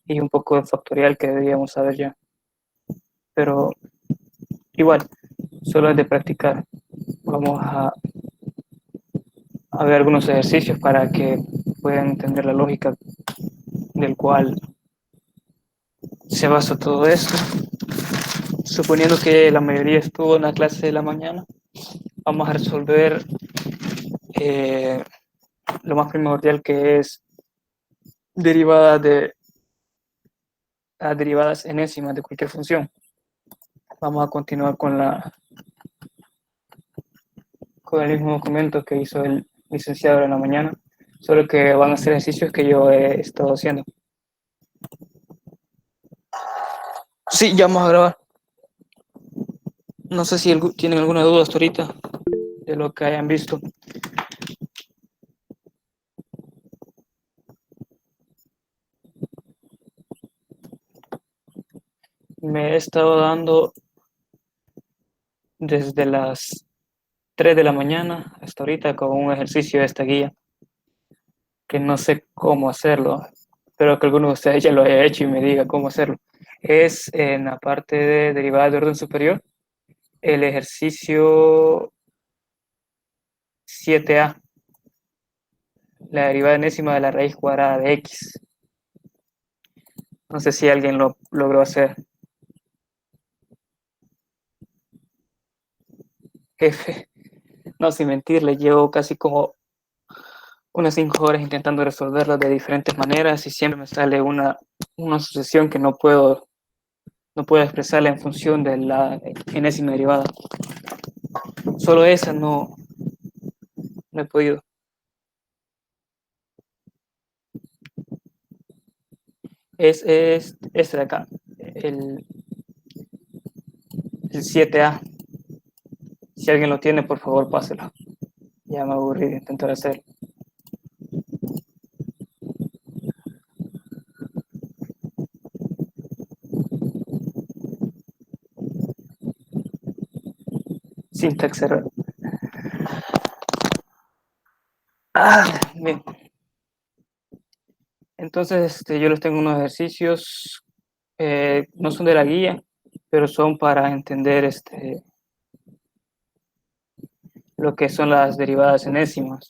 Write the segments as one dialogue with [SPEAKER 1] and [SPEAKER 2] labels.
[SPEAKER 1] y un poco de factorial que deberíamos saber ya. Pero igual, solo es de practicar. Vamos a ver algunos ejercicios para que puedan entender la lógica del cual se basa todo esto. Suponiendo que la mayoría estuvo en la clase de la mañana, vamos a resolver eh, lo más primordial, que es derivadas de las derivadas enésimas de cualquier función. Vamos a continuar con el mismo documento que hizo el licenciado en la mañana, solo que van a ser ejercicios que yo he estado haciendo. Sí, ya vamos a grabar. No sé si tienen alguna duda hasta ahorita de lo que hayan visto. Me he estado dando desde las 3 de la mañana hasta ahorita con un ejercicio de esta guía, que no sé cómo hacerlo. Espero que alguno de ustedes ya lo haya hecho y me diga cómo hacerlo. Es en la parte de derivadas de orden superior, el ejercicio 7A, la derivada enésima de la raíz cuadrada de x. No sé si alguien lo logró hacer. Jefe, no, sin mentirle, llevo casi como unas 5 horas intentando resolverlo de diferentes maneras y siempre me sale una sucesión que no puedo expresarla en función de la enésima derivada. Solo esa no he podido. Es este de acá, el, el 7A. Si alguien lo tiene, por favor, páselo. Ya me aburrí de intentar hacerlo. Syntax error. Bien. Entonces, yo les tengo unos ejercicios, no son de la guía, pero son para entender lo que son las derivadas enésimas.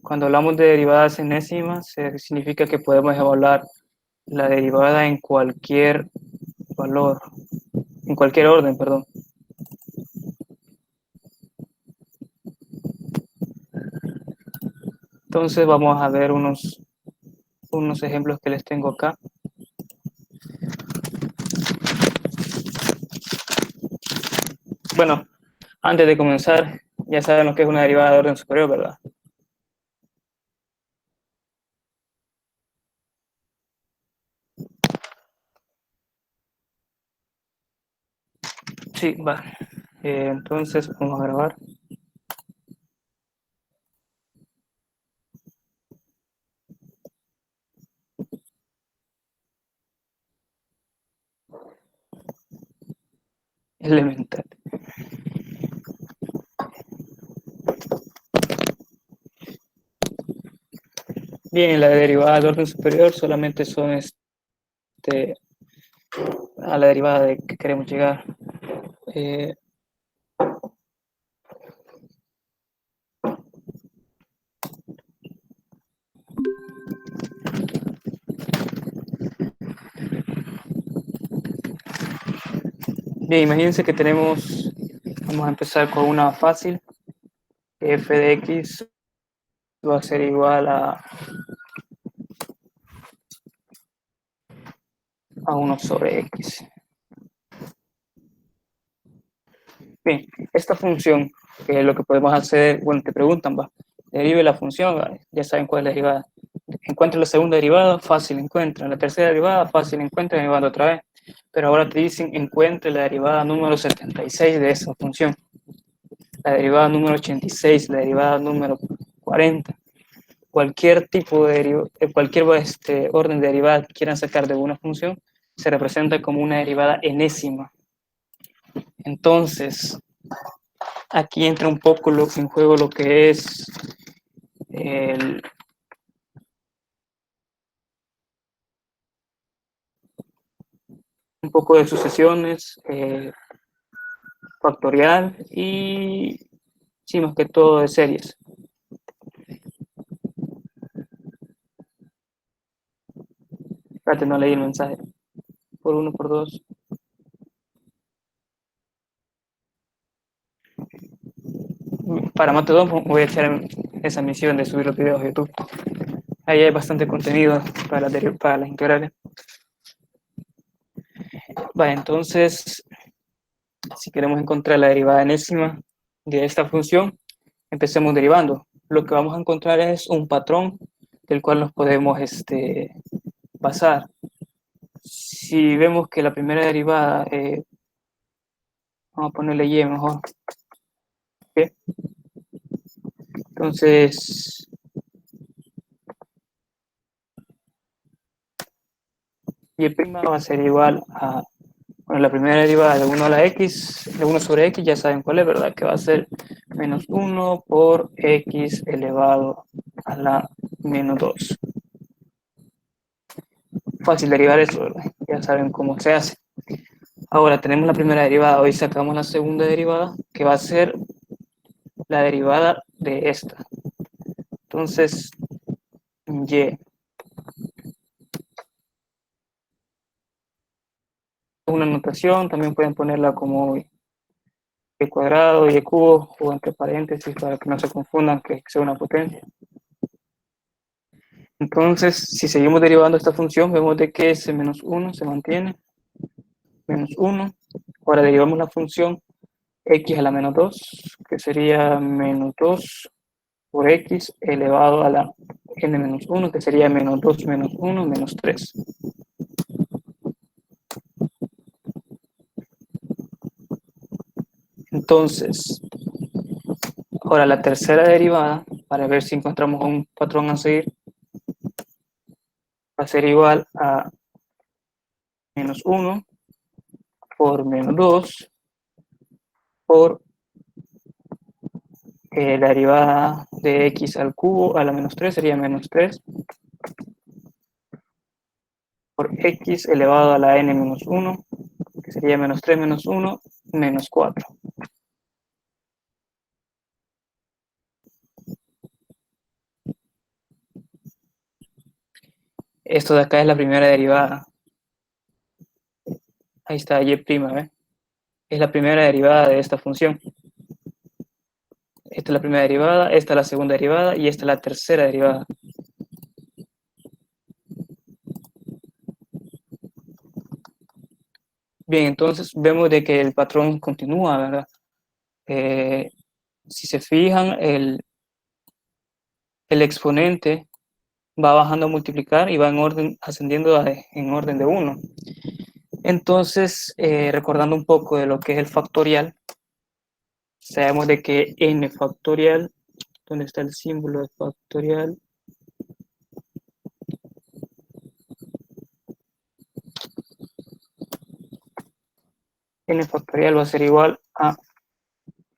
[SPEAKER 1] Cuando hablamos de derivadas enésimas, significa que podemos evaluar la derivada en cualquier valor, en cualquier orden, perdón. Entonces vamos a ver unos ejemplos que les tengo acá. Bueno, antes de comenzar, ya saben lo que es una derivada de orden superior, ¿verdad? Sí, va. Entonces vamos a grabar. Elemental. Bien, la derivada de orden superior solamente son a la derivada de que queremos llegar. Eh, bien, imagínense que vamos a empezar con una fácil, f de x va a ser igual a 1 sobre x. Bien, esta función, que es lo que podemos hacer, bueno, te preguntan, va, derive la función, ¿va? Ya saben cuál es la derivada. Encuentra la segunda derivada, fácil encuentra. La tercera derivada, fácil encuentra, derivada otra vez. Pero ahora te dicen, encuentre la derivada número 76 de esa función. La derivada número 86, la derivada número 40. Cualquier tipo de cualquier orden de derivada que quieran sacar de una función, se representa como una derivada enésima. Entonces, aquí entra un poco en juego lo que es el, un poco de sucesiones, factorial y sí, más que todo de series. Espérate, no leí el mensaje. Por uno, por dos. Para Mateo voy a echar esa misión de subir los videos a YouTube. Ahí hay bastante contenido para las integrales. Vale, entonces, si queremos encontrar la derivada enésima de esta función, empecemos derivando. Lo que vamos a encontrar es un patrón del cual nos podemos basar. Si vemos que la primera derivada, vamos a ponerle y mejor, ¿okay? Entonces, y' va a ser igual a, bueno, la primera derivada de 1 a la x, de 1 sobre x, ya saben cuál es, ¿verdad? Que va a ser menos 1 por x elevado a la menos 2. Fácil derivar eso, ¿verdad? Ya saben cómo se hace. Ahora tenemos la primera derivada, hoy sacamos la segunda derivada, que va a ser la derivada de esta. Entonces, y una notación, también pueden ponerla como y cuadrado, y cubo, o entre paréntesis para que no se confundan que sea una potencia. Entonces, si seguimos derivando esta función, vemos de que ese menos 1 se mantiene, menos 1. Ahora derivamos la función x a la menos 2, que sería menos 2 por x elevado a la n menos 1, que sería menos 2 menos 1 menos 3. Entonces, ahora la tercera derivada, para ver si encontramos un patrón a seguir, va a ser igual a menos 1 por menos 2 por la derivada de x al cubo a la menos 3 sería menos 3 por x elevado a la n menos 1, que sería menos 3 menos 1 menos 4. Esto de acá es la primera derivada. Ahí está y', ¿eh? Es la primera derivada de esta función. Esta es la primera derivada, esta es la segunda derivada y esta es la tercera derivada. Bien, entonces vemos de que el patrón continúa, ¿verdad? Si se fijan, el exponente va bajando a multiplicar y va en orden, ascendiendo en orden de 1. Entonces, recordando un poco de lo que es el factorial, sabemos de que n factorial, ¿dónde está el símbolo de factorial? N factorial va a ser igual a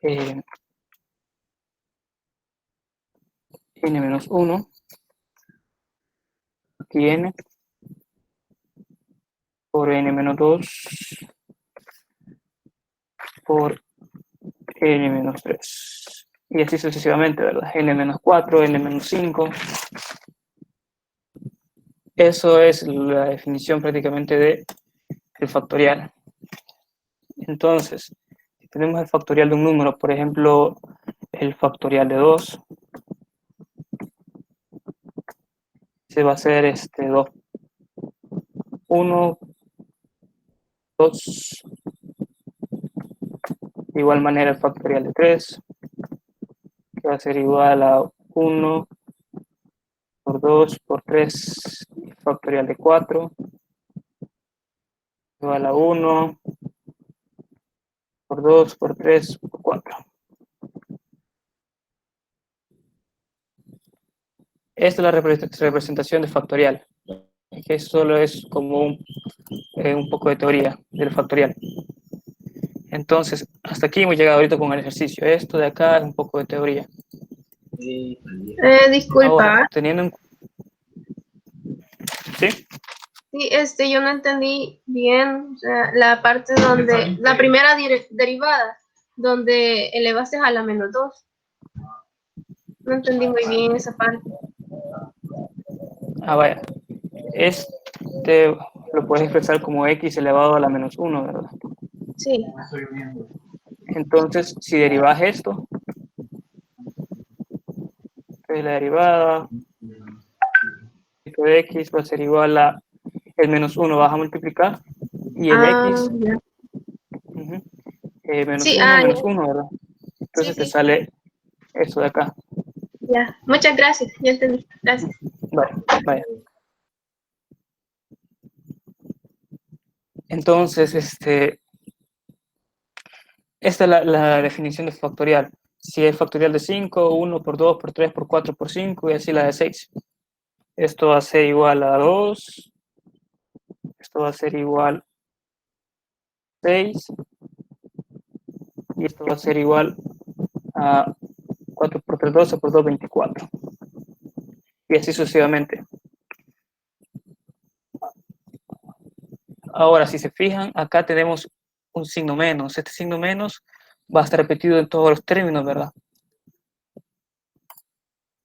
[SPEAKER 1] n menos 1, aquí n, por n menos 2, por n menos 3. Y así sucesivamente, ¿verdad? N menos 4, n menos 5. Eso es la definición prácticamente del factorial. Entonces, si tenemos el factorial de un número, por ejemplo, el factorial de 2, se va a hacer 2, 1, 2. De igual manera el factorial de 3, que va a ser igual a 1 por 2 por 3, factorial de 4, igual a 1 por 2 por 3 por 4. Esta es la representación de factorial, que solo es como un poco de teoría del factorial. Entonces, hasta aquí hemos llegado ahorita con el ejercicio. Esto de acá es un poco de teoría.
[SPEAKER 2] Disculpa.
[SPEAKER 1] Ahora, teniendo en... ¿Sí?
[SPEAKER 2] Sí, yo no entendí bien, o sea, la parte donde, la primera derivada, donde elevaste a la -2. No entendí muy bien esa parte.
[SPEAKER 1] Ah, vaya. Este lo puedes expresar como x elevado a la -1, ¿verdad?
[SPEAKER 2] Sí.
[SPEAKER 1] Entonces, si derivas esto, pues la derivada de x va a ser igual a el -1, vas a multiplicar, y el
[SPEAKER 2] Ah,
[SPEAKER 1] x,
[SPEAKER 2] ya.
[SPEAKER 1] menos
[SPEAKER 2] Sí,
[SPEAKER 1] 1,
[SPEAKER 2] ya.
[SPEAKER 1] menos 1, ¿verdad?
[SPEAKER 2] Sí,
[SPEAKER 1] Entonces te
[SPEAKER 2] sí,
[SPEAKER 1] sale esto de acá.
[SPEAKER 2] ya. Muchas gracias, ya entendí. Gracias.
[SPEAKER 1] Vaya, vaya. Entonces, esta es la definición de factorial. Si es factorial de 5, 1 por 2 por 3 por 4 por 5 y así la de 6. Esto va a ser igual a 2. Esto va a ser igual a 6. Y esto va a ser igual a 4 por 3, 12 por 2, 24. Y así sucesivamente. Ahora, si se fijan, acá tenemos un signo menos. Este signo menos va a estar repetido en todos los términos, ¿verdad?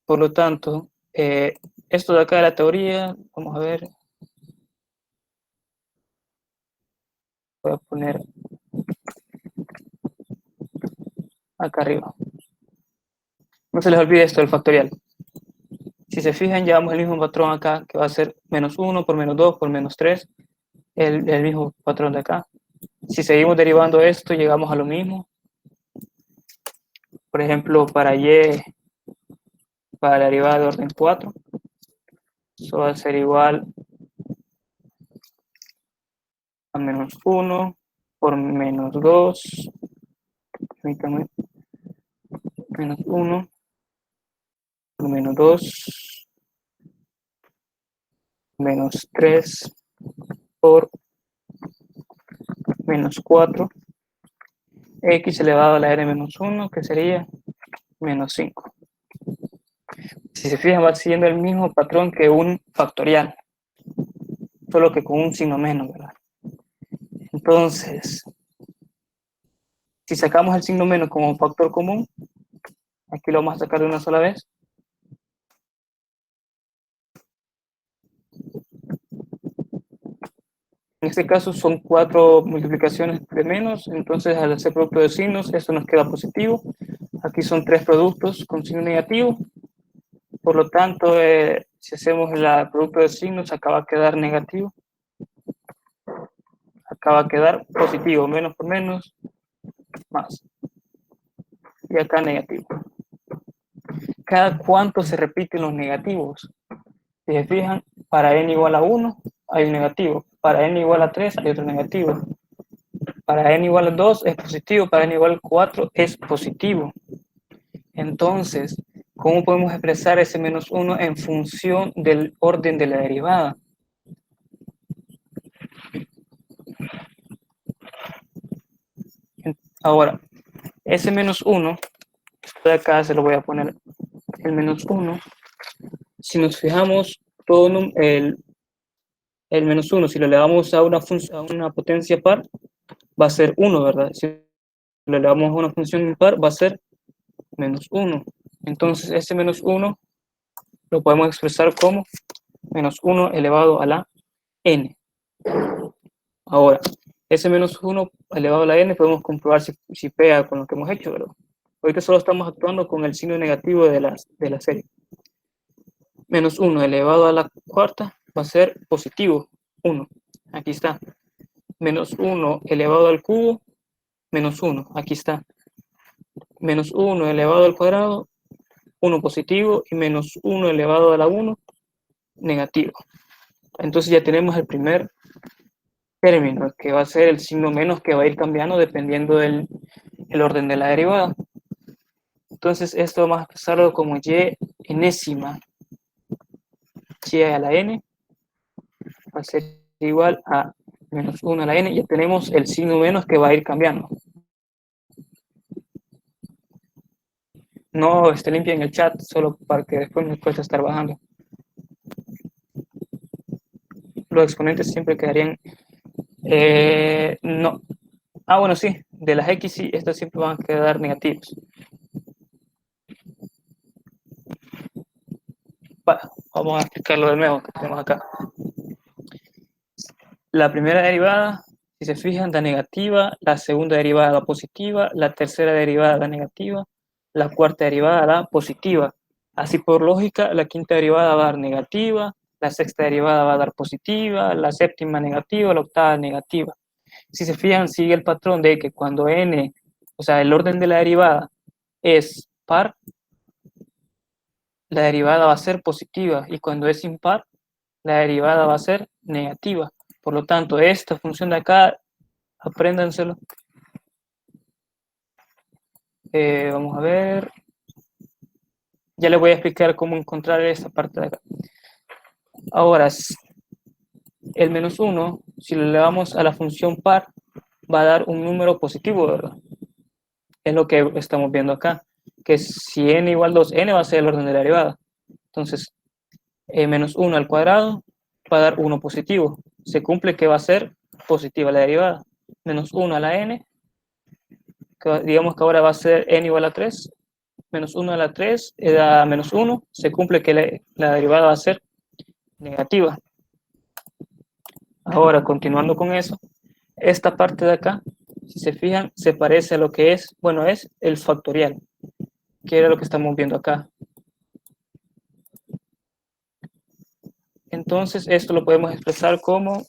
[SPEAKER 1] Por lo tanto, esto de acá de la teoría, vamos a ver, voy a poner acá arriba. No se les olvide esto del factorial. Si se fijan, llevamos el mismo patrón acá, que va a ser -1 por -2 por -3, el mismo patrón de acá. Si seguimos derivando esto, llegamos a lo mismo. Por ejemplo, para y, para la derivada de orden 4, eso va a ser igual a -1 por -2, permítame, -1 por -2, -3 por -4, x elevado a la n-1, que sería -5. Si se fijan, va siguiendo el mismo patrón que un factorial, solo que con un signo menos, ¿verdad? Entonces, si sacamos el signo menos como un factor común, aquí lo vamos a sacar de una sola vez. En este caso son 4 multiplicaciones de menos, entonces al hacer producto de signos, esto nos queda positivo. Aquí son 3 productos con signo negativo, por lo tanto, si hacemos el producto de signos, acá va a quedar negativo, acá va a quedar positivo, menos por menos, más, y acá negativo. Cada cuánto se repiten los negativos. Si se fijan, para n igual a 1 hay un negativo, para n igual a 3 hay otro negativo, para n igual a 2 es positivo, para n igual a 4 es positivo. Entonces, ¿cómo podemos expresar ese -1 en función del orden de la derivada? Ahora, ese -1, de acá se lo voy a poner el -1. Si nos fijamos, todo el -1, si lo elevamos a una potencia par, va a ser 1, ¿verdad? Si lo elevamos a una función impar, va a ser -1. Entonces, ese -1 lo podemos expresar como -1 elevado a la n. Ahora, ese -1 elevado a la n podemos comprobar si pega con lo que hemos hecho, ¿verdad? Ahorita solo estamos actuando con el signo negativo de la serie. -1 elevado a la cuarta va a ser positivo, 1. Aquí está. -1 elevado al cubo, -1. Aquí está. -1 elevado al cuadrado, 1 positivo, y -1 elevado a la 1, negativo. Entonces ya tenemos el primer término, que va a ser el signo menos, que va a ir cambiando dependiendo del orden de la derivada. Entonces esto vamos a expresarlo como y enésima, y a la n va a ser igual a -1 a la n. Ya tenemos el signo menos que va a ir cambiando. No limpien el chat, solo para que después me cuesta estar bajando. los exponentes siempre quedarían, no, bueno, sí, de las x sí, estas siempre van a quedar negativos. Vamos a explicarlo de nuevo que tenemos acá. La primera derivada, si se fijan, da negativa, la segunda derivada da positiva, la tercera derivada da negativa, la cuarta derivada da positiva. Así por lógica, la quinta derivada va a dar negativa, la sexta derivada va a dar positiva, la séptima negativa, la octava negativa. Si se fijan, sigue el patrón de que cuando n, o sea, el orden de la derivada es par, la derivada va a ser positiva, y cuando es impar, la derivada va a ser negativa. Por lo tanto, esta función de acá, apréndanselo. Vamos a ver. Ya les voy a explicar cómo encontrar esta parte de acá. Ahora, el menos 1, si lo elevamos a la función par, va a dar un número positivo, ¿verdad? Es lo que estamos viendo acá, que si n igual 2, n va a ser el orden de la derivada. Entonces, menos 1 al cuadrado va a dar 1 positivo. Se cumple que va a ser positiva la derivada. Menos 1 a la n, que digamos que ahora va a ser n igual a 3. Menos 1 a la 3 da menos 1. Se cumple que la derivada va a ser negativa. Ahora, continuando con eso, esta parte de acá, si se fijan, se parece a lo que es, bueno, es el factorial, que era lo que estamos viendo acá. Entonces, esto lo podemos expresar como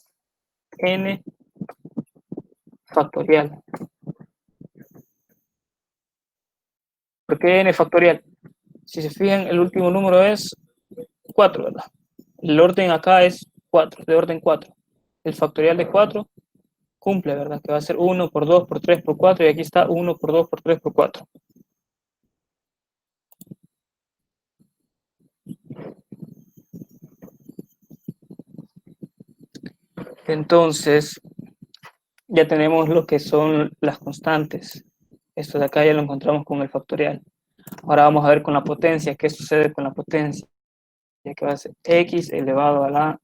[SPEAKER 1] n factorial. ¿Por qué n factorial? Si se fijan, el último número es 4, ¿verdad? El orden acá es 4, de orden 4. El factorial de 4 cumple, ¿verdad? Que va a ser 1 por 2 por 3 por 4, y aquí está 1 por 2 por 3 por 4. Entonces, ya tenemos lo que son las constantes. Esto de acá ya lo encontramos con el factorial. Ahora vamos a ver con la potencia. ¿Qué sucede con la potencia? Ya que va a ser x elevado a la...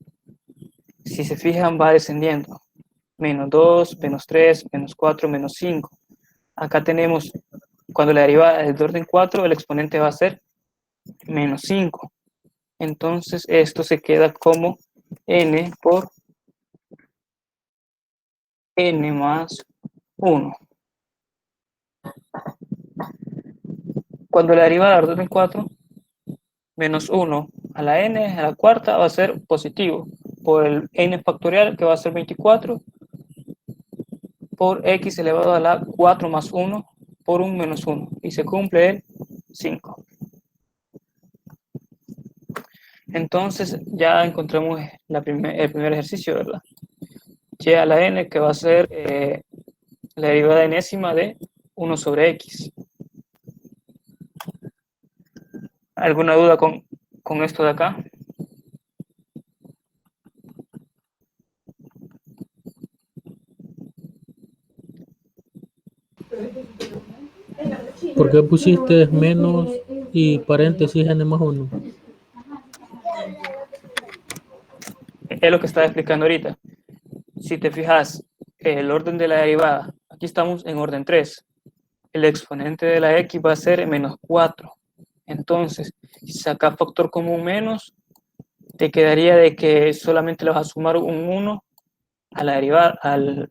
[SPEAKER 1] Si se fijan, va descendiendo. Menos 2, menos 3, menos 4, menos 5. Acá tenemos, cuando la derivada es de orden 4, el exponente va a ser menos 5. Entonces, esto se queda como n por n más 1. Cuando la derivada de orden 4, menos 1 a la n, a la cuarta, va a ser positivo, por el n factorial, que va a ser 24, por x elevado a la 4 más 1, por un menos 1, y se cumple el 5. Entonces, ya encontramos el primer ejercicio, ¿verdad? Y a la n, que va a ser la derivada enésima de 1 sobre x. ¿Alguna duda con esto de acá?
[SPEAKER 3] ¿Por qué pusiste menos y paréntesis n más 1?
[SPEAKER 1] Es lo que estaba explicando ahorita. Si te fijas, el orden de la derivada, aquí estamos en orden 3. El exponente de la x va a ser menos 4. Entonces, si sacas factor común menos, te quedaría de que solamente le vas a sumar un 1 a la derivada, al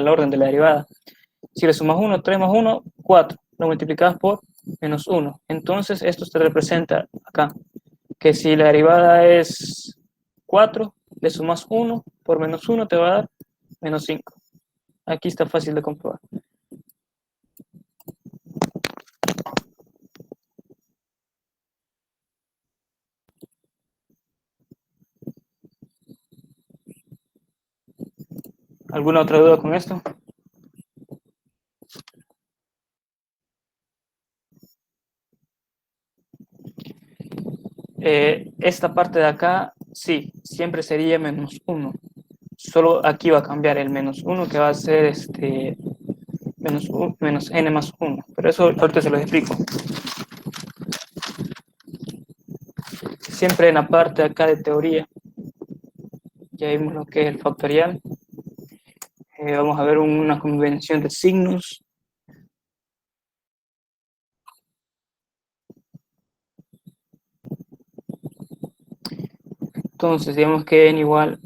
[SPEAKER 1] orden de la derivada. Si le sumas 1, 3 más 1, 4. Lo multiplicas por menos 1. Entonces, esto te representa acá, que si la derivada es 4, le sumas 1 por menos 1, te va a dar menos 5. Aquí está fácil de comprobar. ¿Alguna otra duda con esto? Esta parte de acá, sí, siempre sería menos 1. Solo aquí va a cambiar el menos 1, que va a ser menos n más 1. Pero eso ahorita se lo explico. Siempre en la parte de acá de teoría, Ya vimos lo que es el factorial. Vamos a ver una convención de signos. Entonces, digamos que n igual,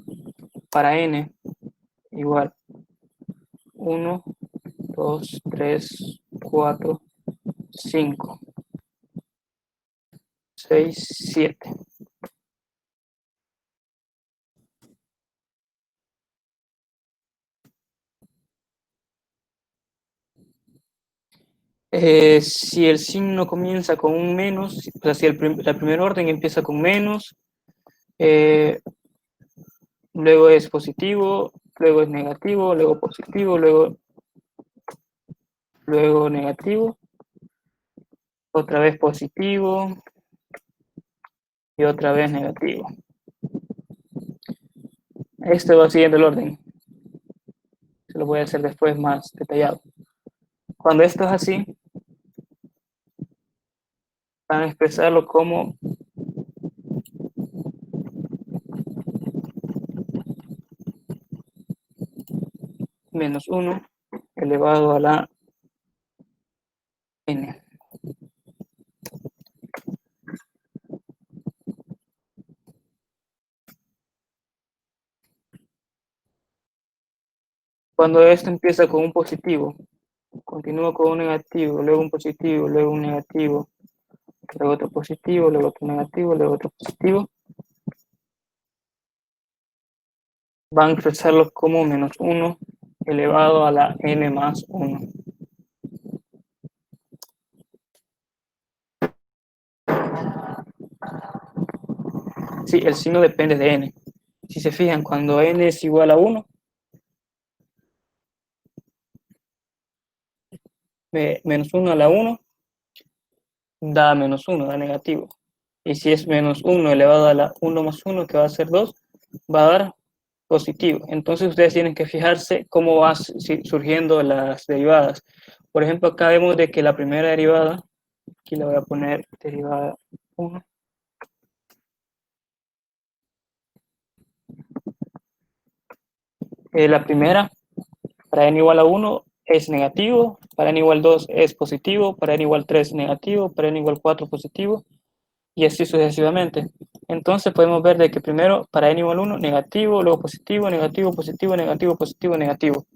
[SPEAKER 1] para n, igual 1, 2, 3, 4, 5, 6, 7. Si el signo comienza con un menos, o sea, si la primer orden empieza con menos, luego es positivo, luego es negativo, luego positivo, luego negativo, otra vez positivo y otra vez negativo. Esto va siguiendo el orden. Se lo voy a hacer después más detallado. Cuando esto es así, van a expresarlo como menos 1 elevado a la n. Cuando esto empieza con un positivo, continúa con un negativo, luego un positivo, luego un negativo, luego otro positivo, luego otro negativo, luego otro positivo, van a expresarlos como menos 1 elevado a la n más 1. Sí, el signo depende de n. Si se fijan, cuando n es igual a 1, menos 1 a la 1 da menos 1, da negativo. Y si es menos 1 elevado a la 1 más 1, que va a ser 2, va a dar positivo. Entonces ustedes tienen que fijarse cómo van surgiendo las derivadas. Por ejemplo, acá vemos de que la primera derivada, aquí le voy a poner derivada 1, la primera, para n igual a 1 es negativo, para n igual 2 es positivo, para n igual 3 negativo, para n igual 4 positivo, y así sucesivamente. Entonces podemos ver de que primero para n igual 1 negativo, luego positivo, negativo, positivo, negativo, positivo, negativo.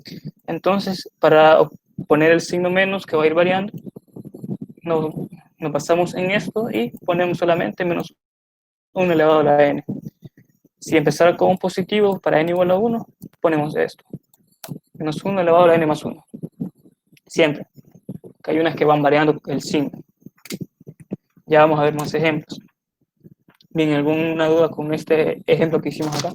[SPEAKER 1] Entonces para poner el signo menos que va a ir variando, nos basamos en esto y ponemos solamente menos 1 elevado a la n. Si empezara con un positivo para n igual a 1, ponemos esto, menos 1 elevado a la n más 1. Siempre, que hay unas que van variando el signo. Ya vamos a ver más ejemplos. Bien, ¿alguna duda con este ejemplo que hicimos acá?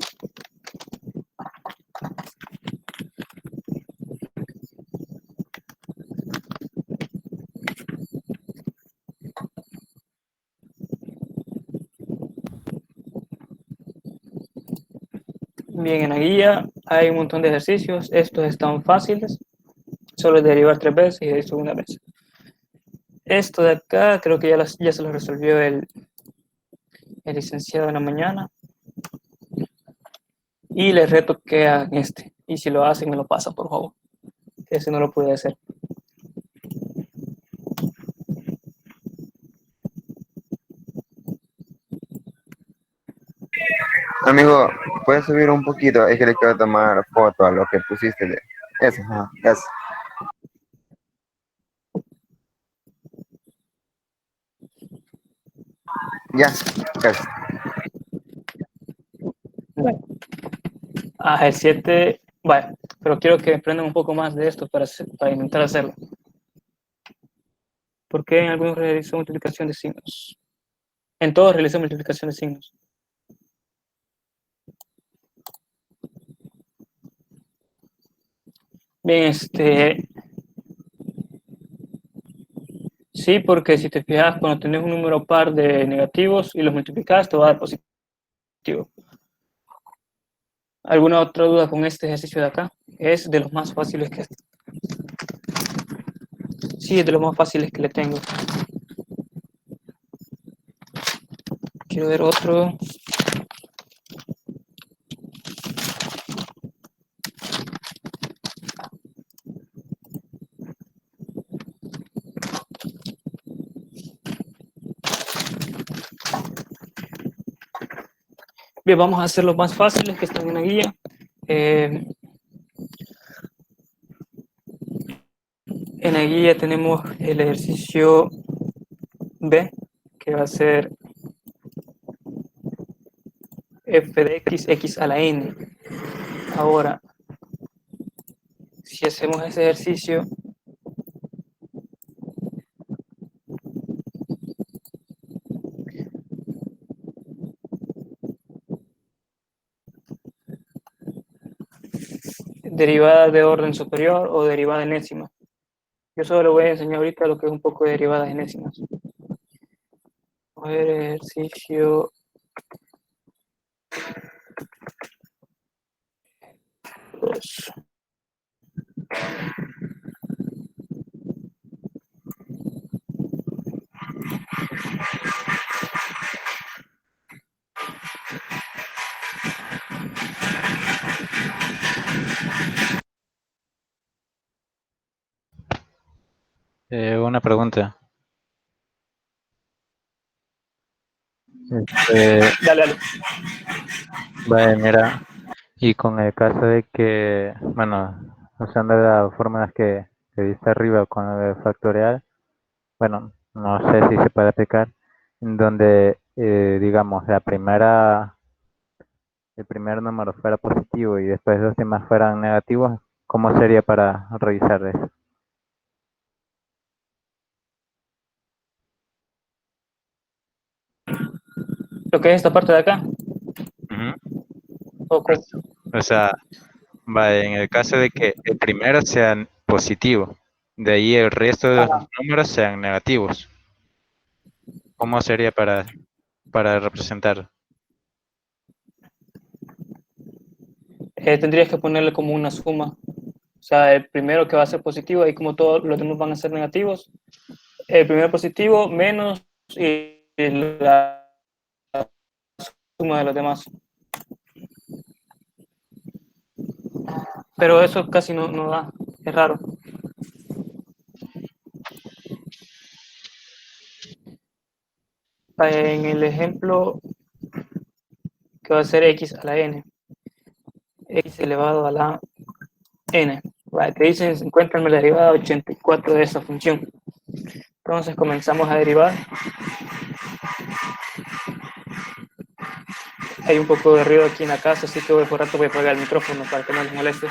[SPEAKER 1] Bien, en la guía hay un montón de ejercicios. Estos están fáciles. Solo es derivar 3 veces y de segunda vez. Esto de acá creo que ya se lo resolvió el licenciado en la mañana. Y les reto que hagan este. Y si lo hacen, me lo pasan, por favor. Ese no lo pude hacer.
[SPEAKER 4] Amigo, ¿puedes subir un poquito? Es que le quiero tomar foto a lo que pusiste. Eso, ajá, eso. Ya, eso.
[SPEAKER 1] Bueno, el 7, vale, pero quiero que aprendan un poco más de esto para intentar hacerlo. Porque en algunos realizó multiplicación de signos. En todos realizó multiplicación de signos. Bien, sí, porque si te fijas, cuando tenés un número par de negativos y los multiplicas, te va a dar positivo. ¿Alguna otra duda con este ejercicio de acá? Es de los más fáciles que... Sí, es de los más fáciles que le tengo. Quiero ver otro. Bien, vamos a hacer los más fáciles que están en la guía. En la guía tenemos el ejercicio B, que va a ser f de x a la n. Ahora, si hacemos ese ejercicio, derivada de orden superior o derivada enésima. Yo solo voy a enseñar ahorita lo que es un poco de derivadas enésimas. A ver, ejercicio 2.
[SPEAKER 5] Una pregunta.
[SPEAKER 1] Dale, dale.
[SPEAKER 5] Vale, mira, y con el caso de que, bueno, usando las fórmulas que viste arriba con el factorial, bueno, no sé si se puede aplicar, en donde, digamos, el primer número fuera positivo y después los demás fueran negativos, ¿cómo sería para revisar eso?
[SPEAKER 1] Lo que es esta parte de acá.
[SPEAKER 5] Ujú.
[SPEAKER 1] O
[SPEAKER 5] O sea, vale, en el caso de que el primero sea positivo, de ahí el resto de los números sean negativos, ¿cómo sería para representar?
[SPEAKER 1] tendrías que ponerle como una suma. O sea, el primero que va a ser positivo, y como todos los demás van a ser negativos, el primero positivo menos y la suma de los demás. Pero eso casi no da, es raro. En el ejemplo que va a ser x a la n, x elevado a la n. Vale, te dicen, encuéntrame la derivada 84 de esa función. Entonces comenzamos a derivar. Hay un poco de ruido aquí en la casa, así que por rato voy a apagar el micrófono para que no les moleste.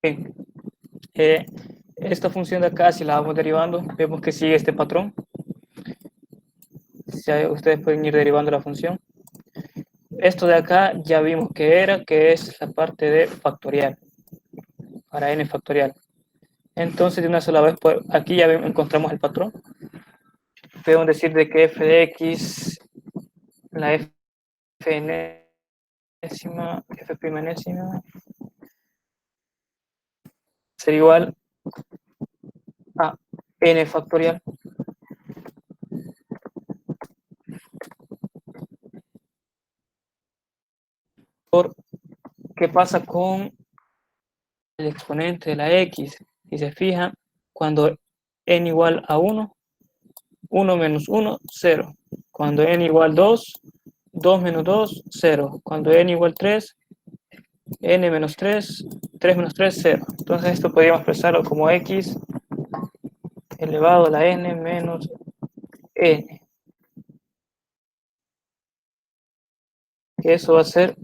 [SPEAKER 1] Bien. Esta función de acá, si la vamos derivando, vemos que sigue este patrón. Ustedes pueden ir derivando la función. Esto de acá ya vimos que es la parte de factorial, para n factorial. Entonces, de una sola vez, aquí ya encontramos el patrón. Podemos decir de que f de x, la f enésima, f prima enésima, sería igual a n factorial por qué pasa con el exponente de la x. Si se fijan, cuando n igual a 1, 1 menos 1, 0. Cuando n igual 2, 2 menos 2, 0. Cuando n igual 3, n menos 3, 3 menos 3, 0. Entonces esto podríamos expresarlo como x elevado a la n menos n. Que eso va a ser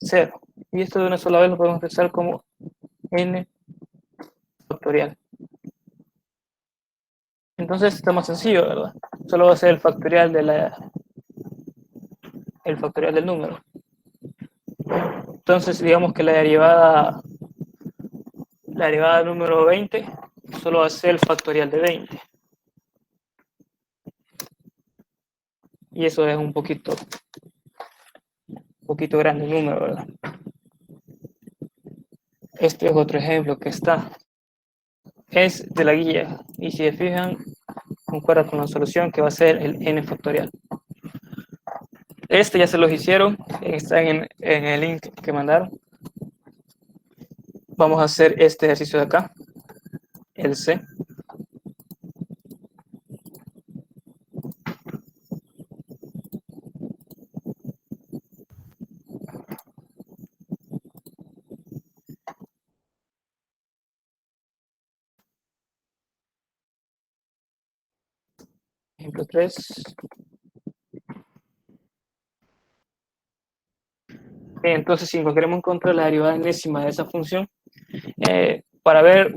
[SPEAKER 1] 0. Y esto de una sola vez lo podemos expresar como n factorial. Entonces está más sencillo, ¿verdad? Solo va a ser el factorial del número. Entonces digamos que la derivada número 20 solo va a ser el factorial de 20. Y eso es un poquito grande el número, ¿verdad? Este es otro ejemplo que está. Es de la guía. Y si se fijan, concuerda con la solución que va a ser el n factorial. Este ya se los hicieron. Está en el link que mandaron. Vamos a hacer este ejercicio de acá. El C. Ejemplo 3. Entonces, si queremos encontrar la derivada enésima de esa función, para ver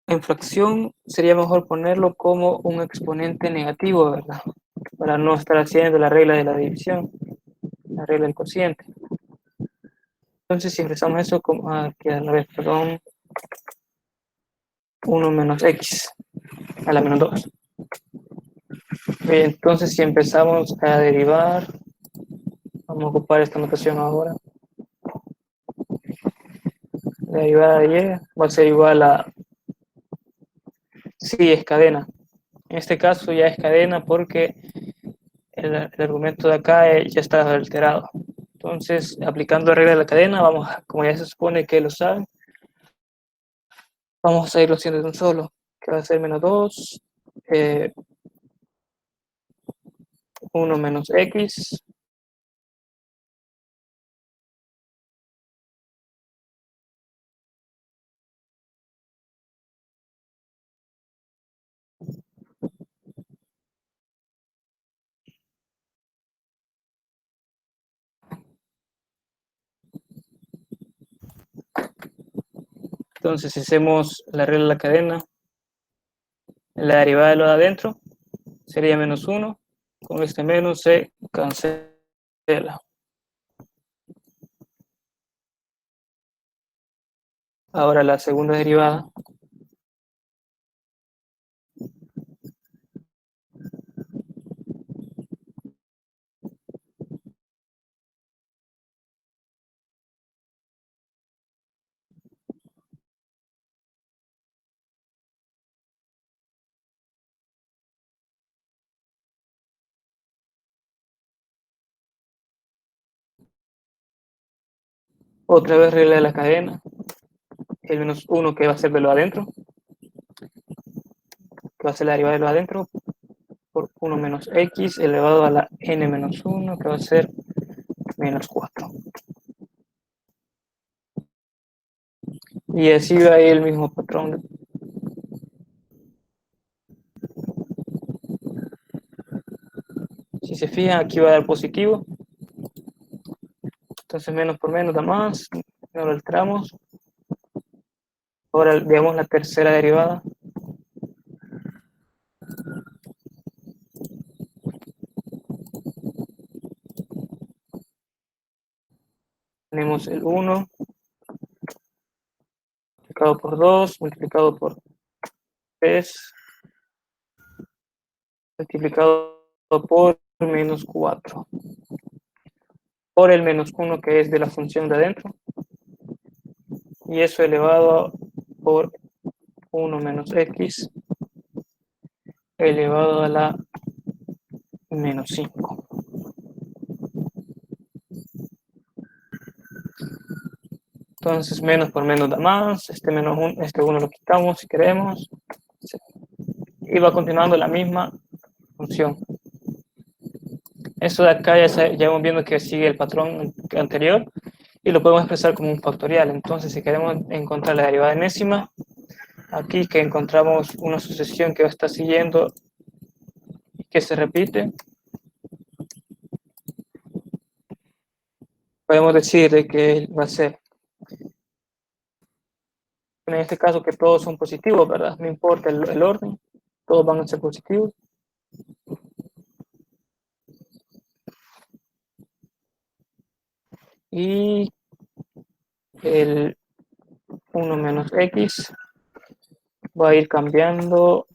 [SPEAKER 1] en fracción, sería mejor ponerlo como un exponente negativo, ¿verdad? Para no estar haciendo la regla de la división, la regla del cociente. Entonces, si expresamos eso como, perdón, 1 menos x a la menos 2. Bien, entonces, si empezamos a derivar, vamos a ocupar esta notación ahora. La derivada de y va a ser igual a, sí, es cadena. En este caso ya es cadena porque el argumento de acá ya está alterado. Entonces, aplicando la regla de la cadena, como ya se supone que lo saben, vamos a irlo haciendo de un solo, que va a ser menos 2, 1 menos x, entonces si hacemos la regla de la cadena, la derivada de lo de adentro sería menos 1, con este menos se cancela. Ahora la segunda derivada, otra vez regla de la cadena, el menos 1 que va a ser de lo adentro, que va a ser la derivada de lo adentro, por 1 menos x elevado a la n menos 1, que va a ser menos 4. Y así va ahí el mismo patrón. Si se fijan, aquí va a dar positivo. Entonces menos por menos da más. No lo alteramos. Ahora veamos la tercera derivada. Tenemos el 1 multiplicado por 2, multiplicado por 3, multiplicado por menos 4. Por el menos 1 que es de la función de adentro. Y eso elevado por 1 menos x elevado a la menos 5. Entonces menos por menos da más, menos 1, este 1 lo quitamos si queremos. Y va continuando la misma función. Esto de acá ya vamos viendo que sigue el patrón anterior y lo podemos expresar como un factorial. Entonces si queremos encontrar la derivada enésima, aquí que encontramos una sucesión que va a estar siguiendo y que se repite, podemos decir de que va a ser, en este caso, que todos son positivos, ¿verdad? No importa el orden, todos van a ser positivos. Y el 1 menos x va a ir cambiando.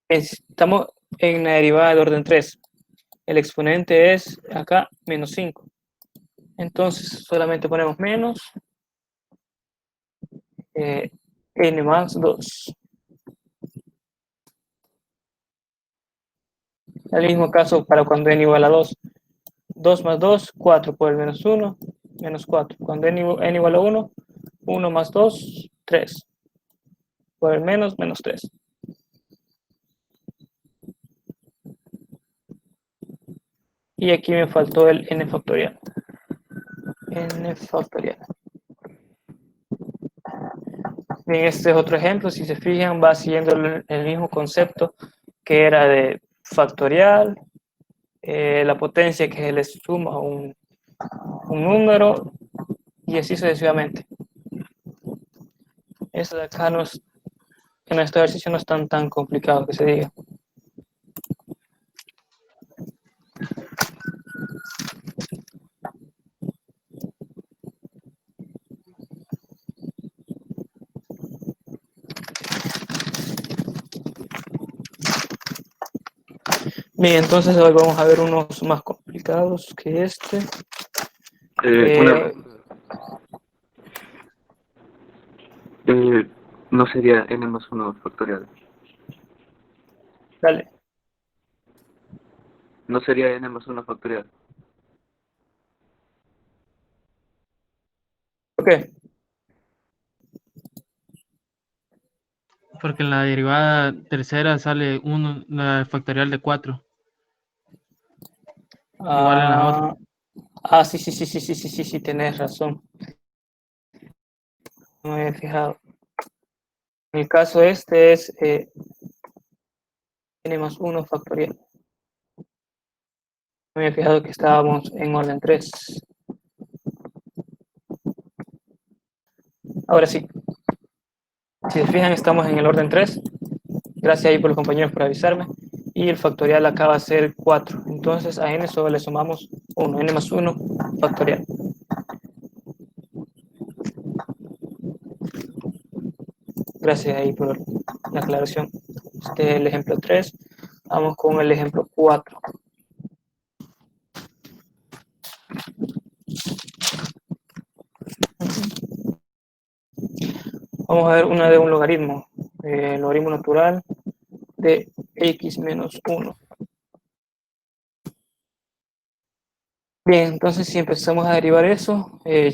[SPEAKER 1] Estamos en la derivada de orden 3. El exponente es acá menos 5. Entonces solamente ponemos menos n más 2. El mismo caso para cuando n igual a 2. 2 más 2, 4 por el menos 1, menos 4. Cuando n igual a 1, 1 más 2, 3. Por el menos 3. Y aquí me faltó el n factorial. N factorial. Bien, este es otro ejemplo. Si se fijan, va siguiendo el mismo concepto que era de factorial, la potencia que se le suma a un número y así sucesivamente. Esto de acá en este ejercicio no es tan complicado que se diga. Bien, entonces hoy vamos a ver unos más complicados que este.
[SPEAKER 6] No sería n más 1 factorial.
[SPEAKER 1] Dale.
[SPEAKER 6] No sería n más 1 factorial.
[SPEAKER 1] ¿Por qué?
[SPEAKER 3] Porque en la derivada tercera sale 1, la factorial de 4. Igual en la otra.
[SPEAKER 1] Sí, tenés razón. No me había fijado. En el caso este es n más 1 factorial. Me había fijado que estábamos en orden 3. Ahora sí. Si se fijan, estamos en el orden 3. Gracias ahí por los compañeros por avisarme. Y el factorial acaba de ser 4. Entonces a n solo le sumamos 1. N más 1 factorial. Gracias ahí por la aclaración. Este es el ejemplo 3. Vamos con el ejemplo 4. Vamos a ver una de un logaritmo. Logaritmo natural de x menos 1. Bien, entonces si empezamos a derivar eso, y'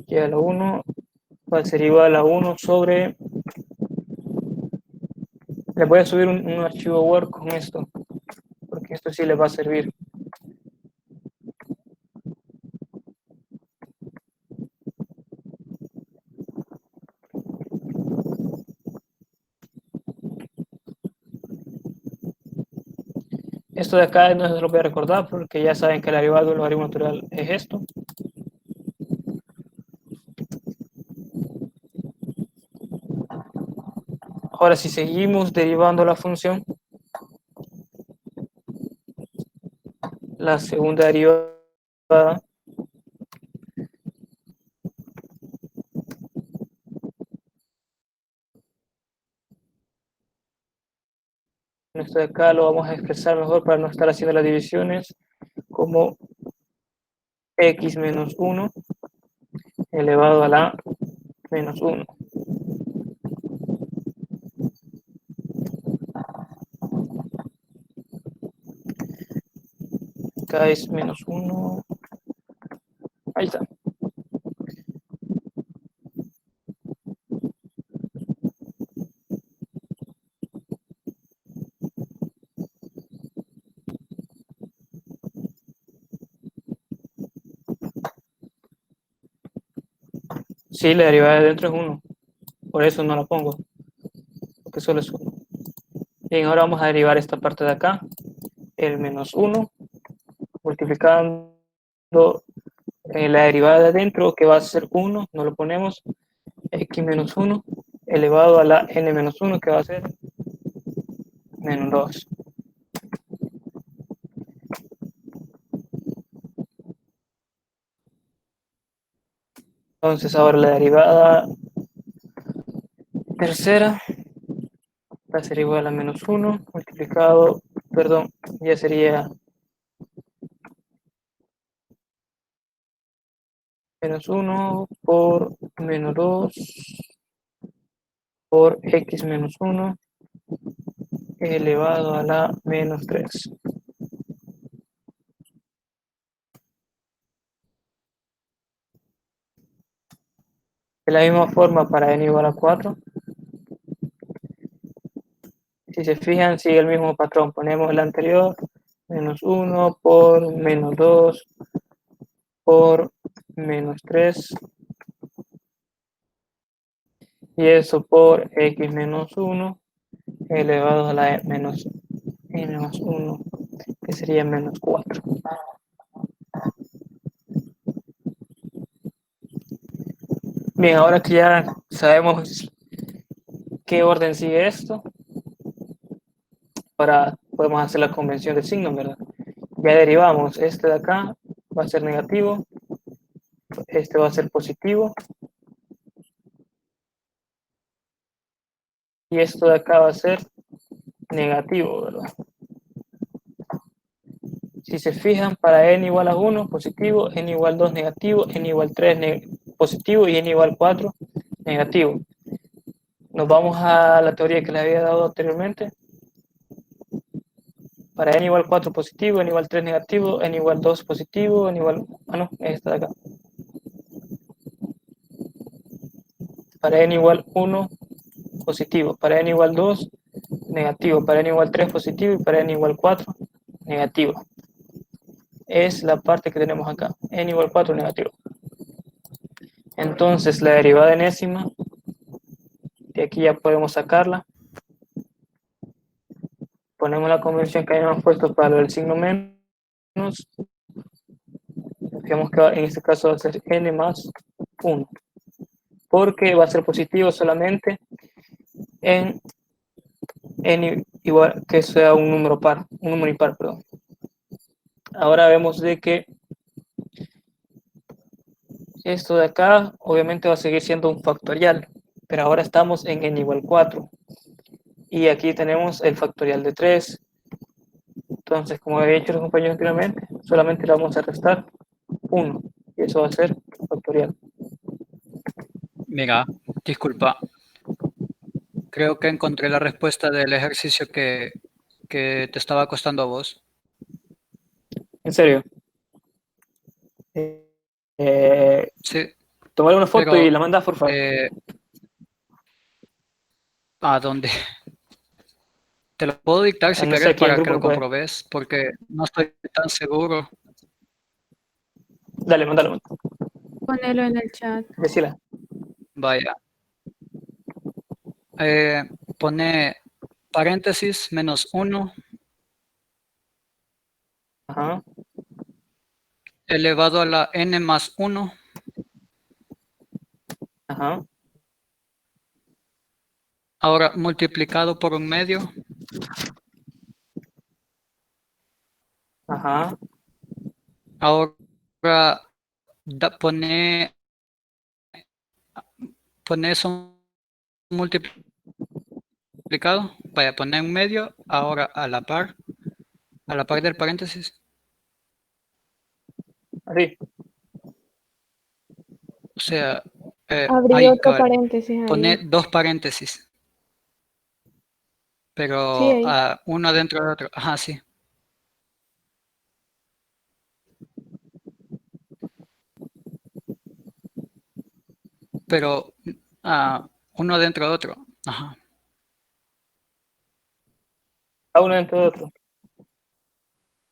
[SPEAKER 1] y a la 1 va a ser igual a 1 sobre... Les voy a subir un archivo Word con esto, porque esto sí les va a servir. Esto de acá no se lo voy a recordar porque ya saben que la derivada de un logaritmo natural es esto. Ahora, si seguimos derivando la función, la segunda derivada esto de acá lo vamos a expresar mejor para no estar haciendo las divisiones como x menos 1 elevado a la menos 1. acá es menos 1. Ahí está. Sí, la derivada de dentro es 1. Por eso no la pongo. Porque solo es 1. Bien, ahora vamos a derivar esta parte de acá. El menos 1 multiplicando la derivada de adentro, que va a ser 1, no lo ponemos, x menos 1, elevado a la n menos 1, que va a ser menos 2. Entonces ahora la derivada tercera va a ser igual a menos 1, multiplicado, perdón, ya sería menos 1 por menos 2 por x menos 1 elevado a la menos 3. De la misma forma para n igual a 4. Si se fijan, sigue el mismo patrón. Ponemos el anterior, menos 1 por menos 2 por menos 3. Y eso por x menos 1 elevado a la menos n más 1, que sería menos 4. Bien, ahora que ya sabemos qué orden sigue esto, ahora podemos hacer la convención de signos, ¿verdad? Ya derivamos, este de acá va a ser negativo, este va a ser positivo, y esto de acá va a ser negativo, ¿verdad? Si se fijan, para n igual a 1, positivo, n igual 2, negativo, n igual 3, positivo, y n igual 4, negativo. Nos vamos a la teoría que les había dado anteriormente. Para n igual 4 positivo, n igual 3 negativo, n igual 2 positivo, n igual... Ah, no, esta de acá. Para n igual 1 positivo, para n igual 2 negativo, para n igual 3 positivo y para n igual 4 negativo. Es la parte que tenemos acá, n igual 4 negativo. Entonces la derivada enésima, de aquí ya podemos sacarla. Ponemos la convención que hayamos puesto para el signo menos. Digamos que en este caso va a ser n más 1. Porque va a ser positivo solamente en n igual que sea un número par, un número impar, perdón. Ahora vemos de que esto de acá obviamente va a seguir siendo un factorial, pero ahora estamos en n igual 4 y aquí tenemos el factorial de 3. Entonces, como había dicho los compañeros anteriormente, solamente le vamos a restar 1 y eso va a ser factorial.
[SPEAKER 7] Mira, disculpa. Creo que encontré la respuesta del ejercicio que te estaba costando a vos.
[SPEAKER 1] En serio.
[SPEAKER 7] Sí,
[SPEAKER 1] Tomar una foto
[SPEAKER 7] pero
[SPEAKER 1] y la mandas, por favor.
[SPEAKER 7] ¿a dónde? Te lo puedo dictar si
[SPEAKER 1] No sé,
[SPEAKER 7] querés
[SPEAKER 1] aquí en el
[SPEAKER 7] para que
[SPEAKER 1] grupo
[SPEAKER 7] lo
[SPEAKER 1] no puede.
[SPEAKER 7] comprobes, porque no estoy tan seguro.
[SPEAKER 1] Dale, mándalo.
[SPEAKER 8] Ponelo en el chat.
[SPEAKER 1] Decila.
[SPEAKER 7] Vaya. Pone paréntesis menos 1
[SPEAKER 1] Ajá.
[SPEAKER 7] elevado a la n más 1
[SPEAKER 1] Ajá.
[SPEAKER 7] ahora multiplicado por un medio
[SPEAKER 1] Ajá.
[SPEAKER 7] ahora pone eso multiplicado, vaya, poner un medio ahora a la par del paréntesis.
[SPEAKER 1] Así.
[SPEAKER 7] O sea,
[SPEAKER 8] Abrí
[SPEAKER 7] ahí,
[SPEAKER 8] otro
[SPEAKER 7] cabal,
[SPEAKER 8] paréntesis
[SPEAKER 7] pone
[SPEAKER 8] ahí.
[SPEAKER 7] 2 paréntesis,
[SPEAKER 8] Sí,
[SPEAKER 7] pero
[SPEAKER 8] ahí.
[SPEAKER 7] uno dentro del otro. Ajá, sí. pero uno dentro de otro. Ajá.
[SPEAKER 1] A uno dentro de otro.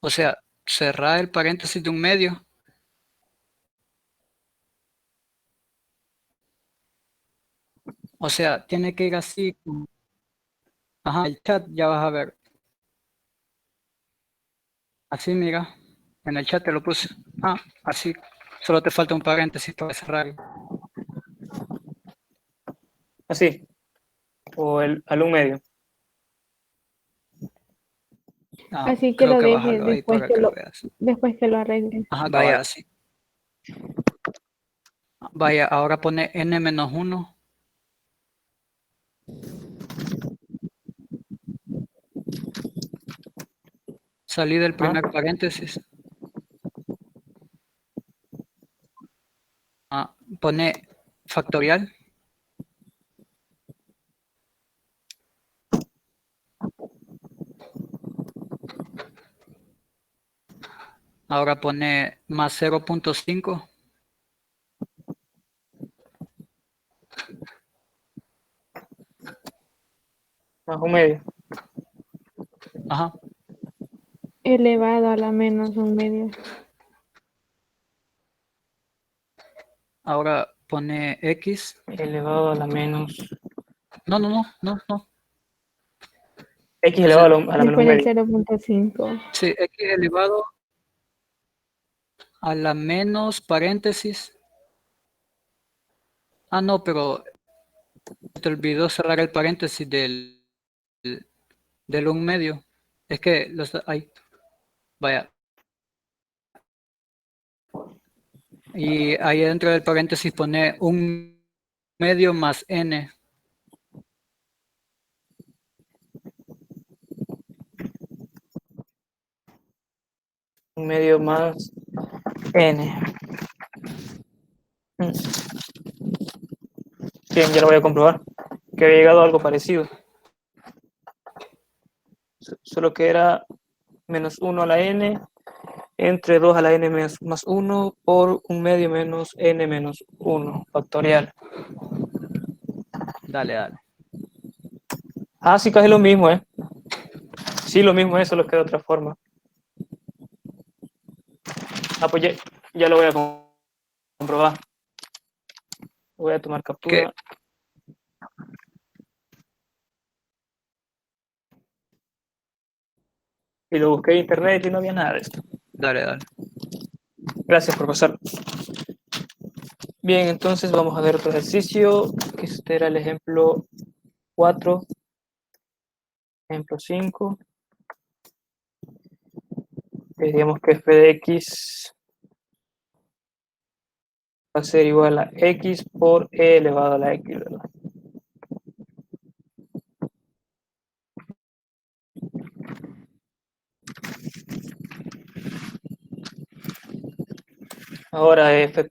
[SPEAKER 7] O sea, cerrar el paréntesis de un medio. O sea, tiene que ir así. Ajá, el chat ya vas a ver. Así, mira. En el chat te lo puse. Así. Solo te falta un paréntesis para cerrar.
[SPEAKER 1] Así. O al un medio.
[SPEAKER 8] Así que
[SPEAKER 7] Creo
[SPEAKER 8] lo
[SPEAKER 7] que
[SPEAKER 8] deje
[SPEAKER 7] bájalo ahí para que lo veas.
[SPEAKER 8] después que lo arregle.
[SPEAKER 7] Ajá, cabal,
[SPEAKER 6] Vaya.
[SPEAKER 7] así. Vaya, ahora pone n-1. Salí del primer paréntesis. Pone factorial. Ahora pone más 0.5.
[SPEAKER 1] Más un medio.
[SPEAKER 7] Ajá.
[SPEAKER 8] Elevado a la menos un medio.
[SPEAKER 7] Ahora pone x.
[SPEAKER 1] Elevado a la menos.
[SPEAKER 7] No.
[SPEAKER 1] X elevado a la menos
[SPEAKER 8] Después
[SPEAKER 1] un
[SPEAKER 8] del
[SPEAKER 1] medio.
[SPEAKER 8] 0.5.
[SPEAKER 7] Sí, x elevado a la menos paréntesis. No, pero te olvidó cerrar el paréntesis del un medio. Es que los hay. Vaya. Y ahí dentro del paréntesis pone un medio más n.
[SPEAKER 1] Un medio más n. Bien, ya lo voy a comprobar. Que había llegado a algo parecido. Solo que era menos 1 a la n entre 2 a la n más 1 por un medio menos n menos 1 factorial.
[SPEAKER 7] Dale.
[SPEAKER 1] Sí, casi lo mismo, ¿eh? Sí, lo mismo, eso lo que de otra forma. Pues ya lo voy a comprobar. Voy a tomar captura. Y lo busqué en internet y no había nada de esto.
[SPEAKER 7] Dale.
[SPEAKER 1] Gracias, profesor. Bien, entonces vamos a ver otro ejercicio. Este era el ejemplo 4. Ejemplo 5. Diríamos que f de x va a ser igual a x por e elevado a la x, ¿verdad? Ahora f'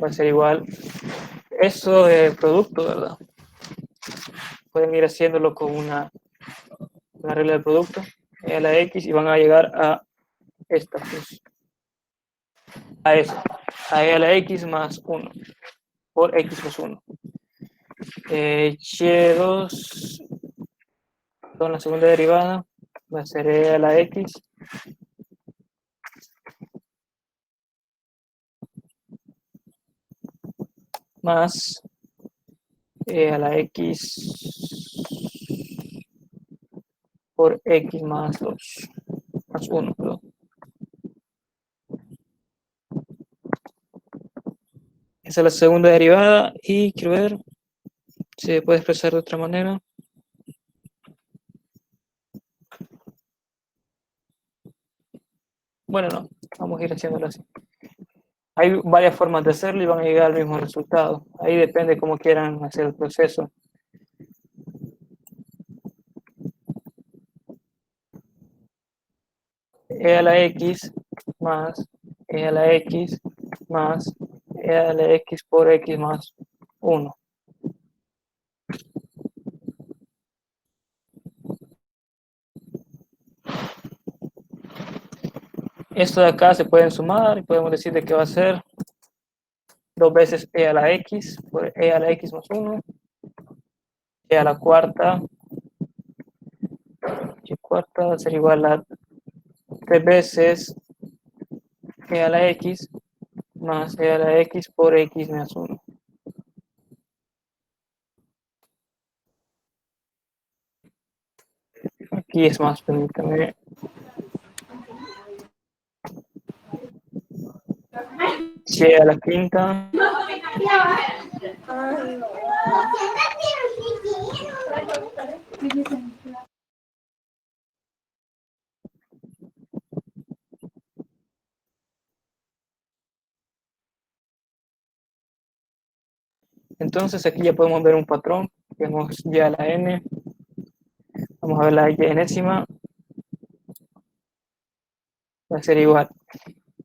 [SPEAKER 1] va a ser igual. Eso es producto, ¿verdad? Pueden ir haciéndolo con una regla de producto, e a la x, y van a llegar a esta, pues, a eso, a e a la x más 1 por x más 1. Y2 con la segunda derivada va a ser e a la x más e a la x por x más 2, más 1, perdón. Esa es la segunda derivada y quiero ver si se puede expresar de otra manera. Bueno, no, vamos a ir haciéndolo así. Hay varias formas de hacerlo y van a llegar al mismo resultado. Ahí depende cómo quieran hacer el proceso. E a la x más e a la x más e a la x por x más 1. Esto de acá se pueden sumar y podemos decir de que va a ser 2 veces e a la x por e a la x más 1, e a la cuarta, y cuarta va a ser igual a 3 veces e a la x más e a la x por x más 1. Aquí es más, permítame. Y a la quinta. Entonces aquí ya podemos ver un patrón. Vemos ya la n. Vamos a ver la y enésima. Va a ser igual.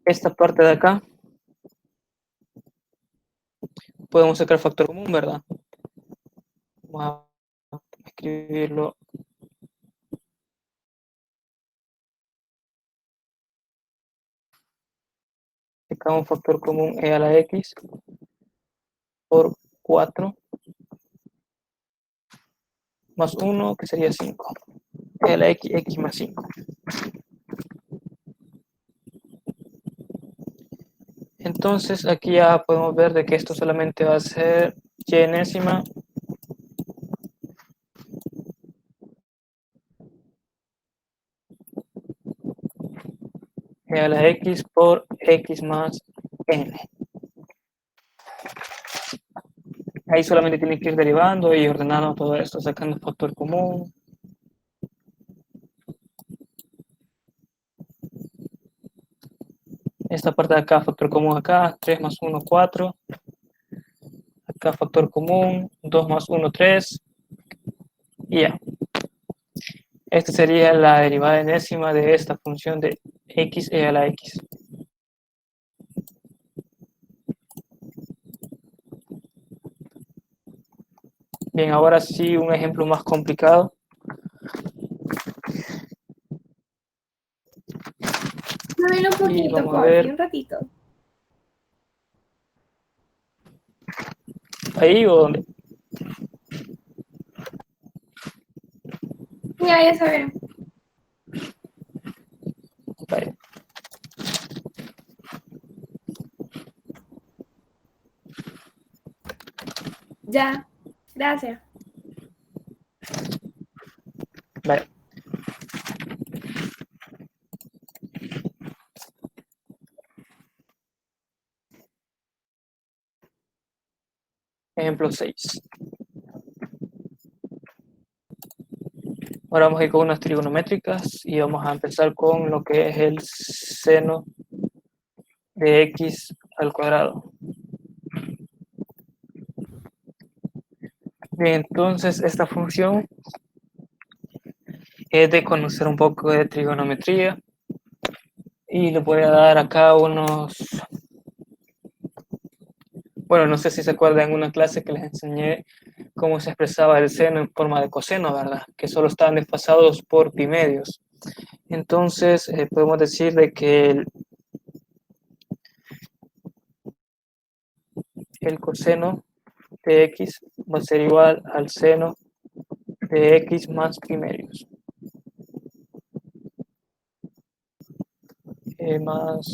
[SPEAKER 1] Esta parte de acá. Podemos sacar factor común, ¿verdad? Vamos a escribirlo. Sacamos un factor común e a la x por 4 más 1, que sería 5. E a la x más 5. Entonces aquí ya podemos ver de que esto solamente va a ser y enésima e a la x por x más n. Ahí solamente tienen que ir derivando y ordenando todo esto, sacando factor común. Esta parte de acá, factor común acá, 3 más 1, 4. Acá factor común, 2 más 1, 3. Y ya. Esta sería la derivada enésima de esta función de x e a la x. Bien, ahora sí un ejemplo más complicado.
[SPEAKER 2] Muévelo un
[SPEAKER 1] Y
[SPEAKER 2] poquito,
[SPEAKER 1] vamos a
[SPEAKER 2] por
[SPEAKER 1] ver.
[SPEAKER 2] un ratito.
[SPEAKER 1] ¿Ahí o dónde?
[SPEAKER 2] Ya saben.
[SPEAKER 1] Vale.
[SPEAKER 2] Ya. Gracias.
[SPEAKER 1] Vale. Ejemplo 6. Ahora vamos a ir con unas trigonométricas y vamos a empezar con lo que es el seno de x al cuadrado. Bien, entonces esta función es de conocer un poco de trigonometría y le voy a dar acá unos, bueno, no sé si se acuerdan en una clase que les enseñé cómo se expresaba el seno en forma de coseno, ¿verdad? Que solo estaban desfasados por pi medios. Entonces podemos decir de que el coseno de x va a ser igual al seno de x más pi medios. Más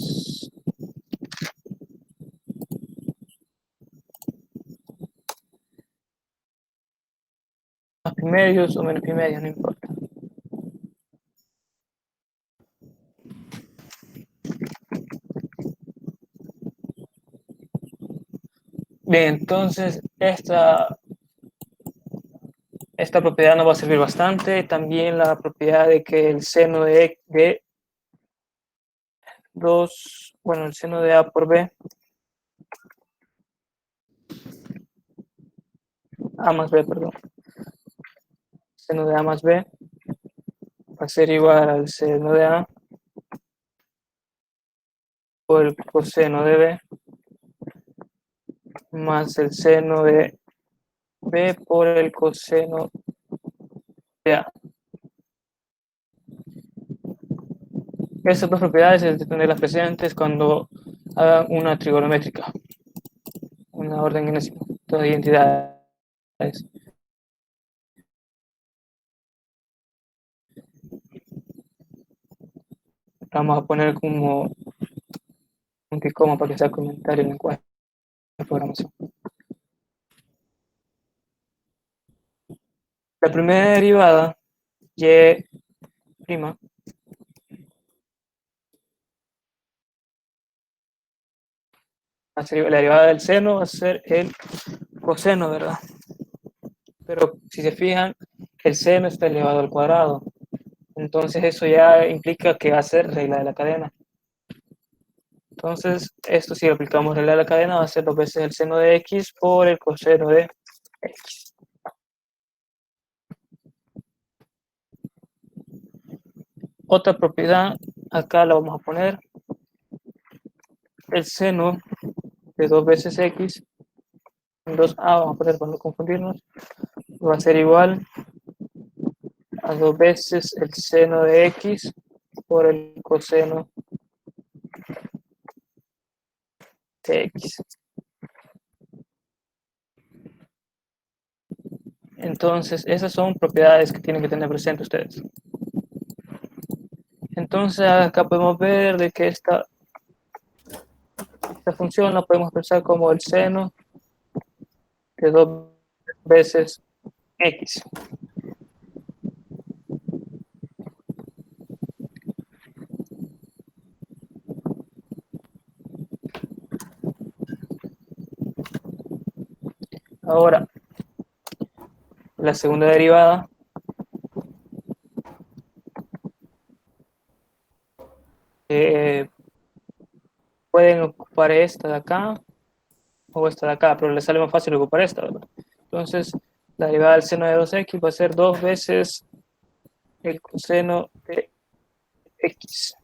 [SPEAKER 1] pi medios o menos pi medios, no importa. Bien, entonces esta propiedad nos va a servir bastante. También la propiedad de que el seno de 2, bueno, el seno de a por b, a más b, perdón. Seno de a más b va a ser igual al seno de a por el coseno de b más el seno de b por el coseno de a. Estas dos propiedades es de tenerlas presentes cuando hagan una trigonométrica, una orden enésima, todas identidades. Vamos a poner como un coma para que sea comentario en el lenguaje de programación. La primera derivada, y' la derivada del seno va a ser el coseno, ¿verdad? Pero si se fijan, el seno está elevado al cuadrado. Entonces eso ya implica que va a ser regla de la cadena. Entonces, esto si aplicamos regla de la cadena va a ser 2 veces el seno de x por el coseno de x. Otra propiedad, acá la vamos a poner. El seno de 2 veces x, en 2a vamos a poner para no confundirnos, va a ser igual a 2 veces el seno de x por el coseno de x. Entonces, esas son propiedades que tienen que tener presente ustedes. Entonces, acá podemos ver de que esta función la podemos pensar como el seno de 2 veces x. Ahora, la segunda derivada pueden ocupar esta de acá o esta de acá, pero les sale más fácil ocupar esta, ¿verdad? Entonces, la derivada del seno de 2x va a ser 2 veces el coseno de x.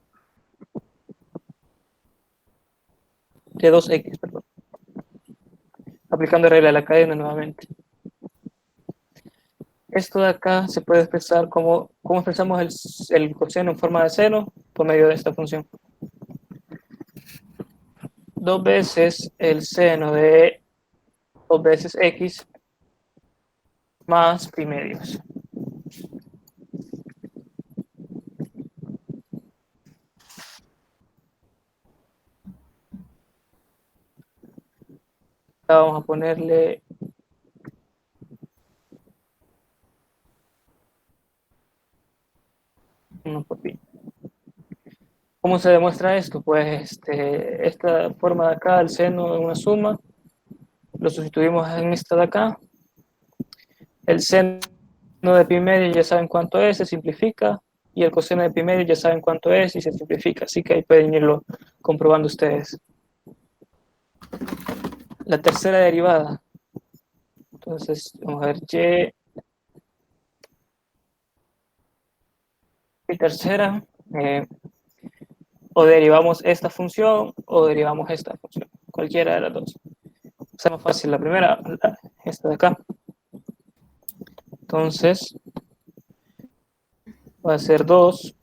[SPEAKER 1] De 2x, perdón. Aplicando regla de la cadena nuevamente. Esto de acá se puede expresar como, ¿cómo expresamos el coseno en forma de seno? Por medio de esta función. 2 veces el seno de 2 veces x más pi medios. Ahora vamos a ponerle uno por pi. ¿Cómo se demuestra esto? Pues esta forma de acá, el seno en una suma, lo sustituimos en esta de acá. El seno de pi medio ya saben cuánto es, se simplifica, y el coseno de pi medio ya saben cuánto es y se simplifica, así que ahí pueden irlo comprobando ustedes. La tercera derivada, entonces vamos a ver y tercera, o derivamos esta función o derivamos esta función, cualquiera de las dos. O sea, más fácil la primera, esta de acá. Entonces, va a ser 2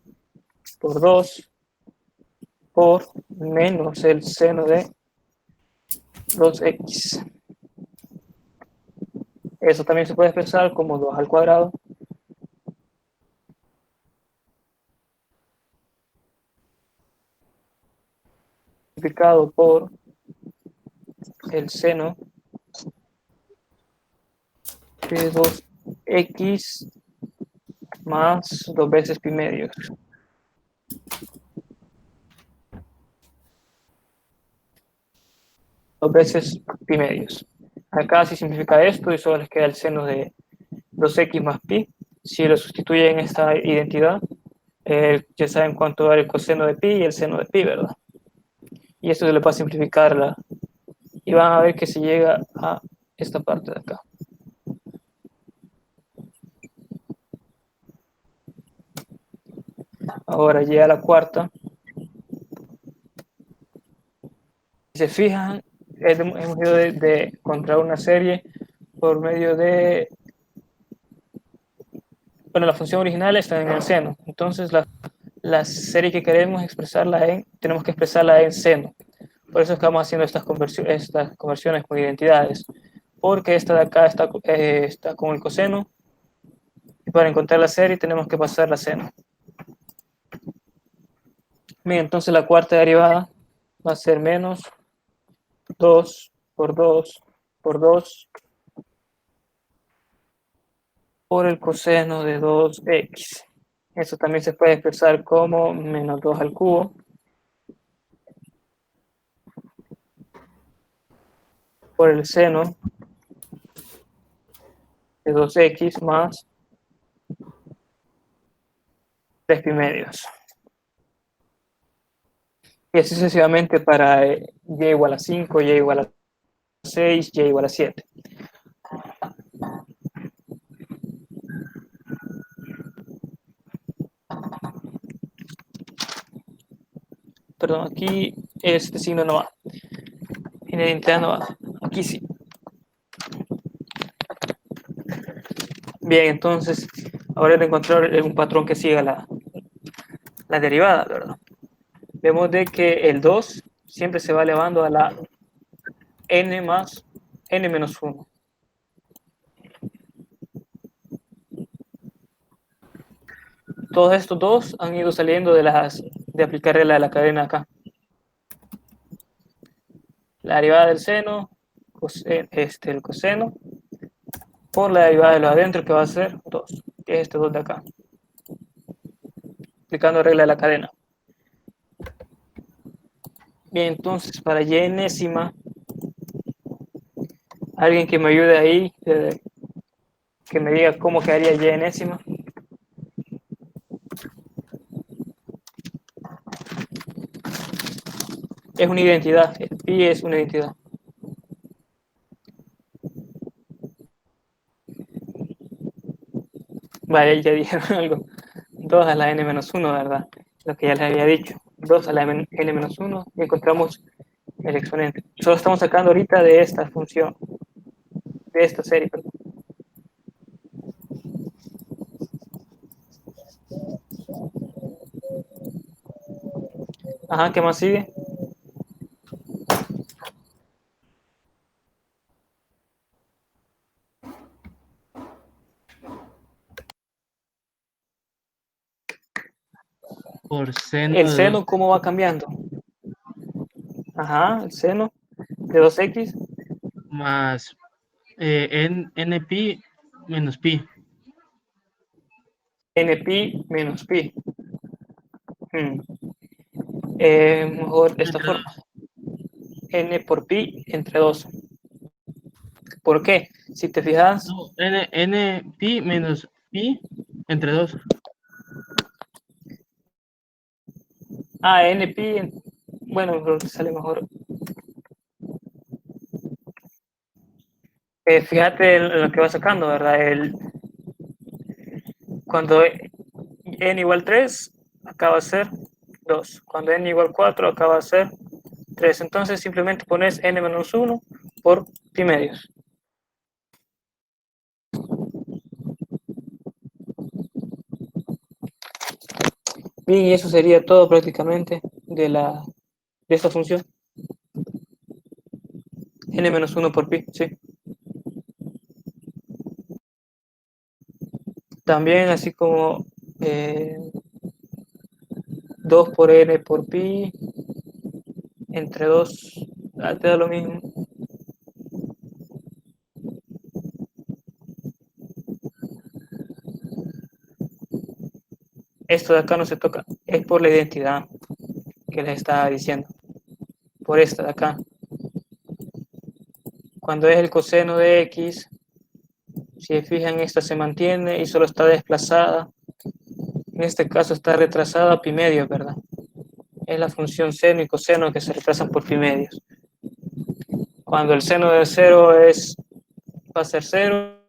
[SPEAKER 1] por 2 por menos el seno de 2x. Eso también se puede expresar como 2 al cuadrado multiplicado por el seno de 2x más 2 veces pi medios. Dos veces pi medios. Acá si simplifica esto y solo les queda el seno de 2x más pi. Si lo sustituyen en esta identidad, ya saben cuánto da el coseno de pi y el seno de pi, ¿verdad? Y esto se le puede simplificar y van a ver que se llega a esta parte de acá. Ahora llega la cuarta. Si se fijan, hemos ido de encontrar una serie por medio de... Bueno, la función original está en el seno. Entonces, la serie que queremos expresarla tenemos que expresarla en seno. Por eso es que vamos haciendo estas conversiones con identidades, porque esta de acá está con el coseno, y para encontrar la serie tenemos que pasar la seno. Bien, entonces la cuarta derivada va a ser menos 2 por 2 por 2 por el coseno de 2x. Eso también se puede expresar como menos 2 al cubo por el seno de 2x más 3 pi medios. Y así sucesivamente para y igual a 5, y igual a 6, y igual a 7. Perdón, aquí este signo no va. En el identidad no va. Aquí sí. Bien, entonces, ahora de encontrar un patrón que siga la derivada, ¿verdad? Vemos de que el 2 siempre se va elevando a la n más n menos 1. Todos estos dos han ido saliendo de aplicarle la cadena acá. La derivada del seno, el coseno, por la derivada de los adentro, que va a ser 2, que es este 2 de acá. Aplicando regla de la cadena. Bien, entonces, para y enésima, alguien que me ayude ahí, que me diga cómo quedaría y enésima. Es una identidad, el pi es una identidad. Vale, ya dijeron algo. 2 a la n menos 1, ¿verdad? Lo que ya les había dicho. 2 a la n menos 1 y encontramos el exponente. Solo estamos sacando ahorita de esta función, de esta serie, perdón. Ajá, ¿qué más sigue?
[SPEAKER 3] Por seno
[SPEAKER 1] El
[SPEAKER 3] de
[SPEAKER 1] seno, ¿cómo va cambiando? Ajá, el seno de 2x.
[SPEAKER 3] más npi menos pi.
[SPEAKER 1] Npi menos pi. Mejor de esta
[SPEAKER 3] Entre
[SPEAKER 1] forma. N por pi entre 2. ¿Por qué? Si te fijas,
[SPEAKER 3] no, pi menos pi entre 2.
[SPEAKER 1] Npi, bueno, creo que sale mejor. Fíjate en lo que va sacando, ¿verdad? Cuando n igual 3, acaba de ser 2. Cuando n igual 4, acaba de ser 3. Entonces simplemente pones n menos 1 por pi medios. Bien, y eso sería todo prácticamente de esta función. N menos 1 por pi, sí. También así como 2 por n por pi entre 2, te da lo mismo. Esto de acá no se toca, es por la identidad que les estaba diciendo, por esta de acá. Cuando es el coseno de x, si se fijan, esta se mantiene y solo está desplazada. En este caso está retrasada a pi medios, ¿verdad? Es la función seno y coseno que se retrasan por pi medios. Cuando el seno de 0 va a ser 0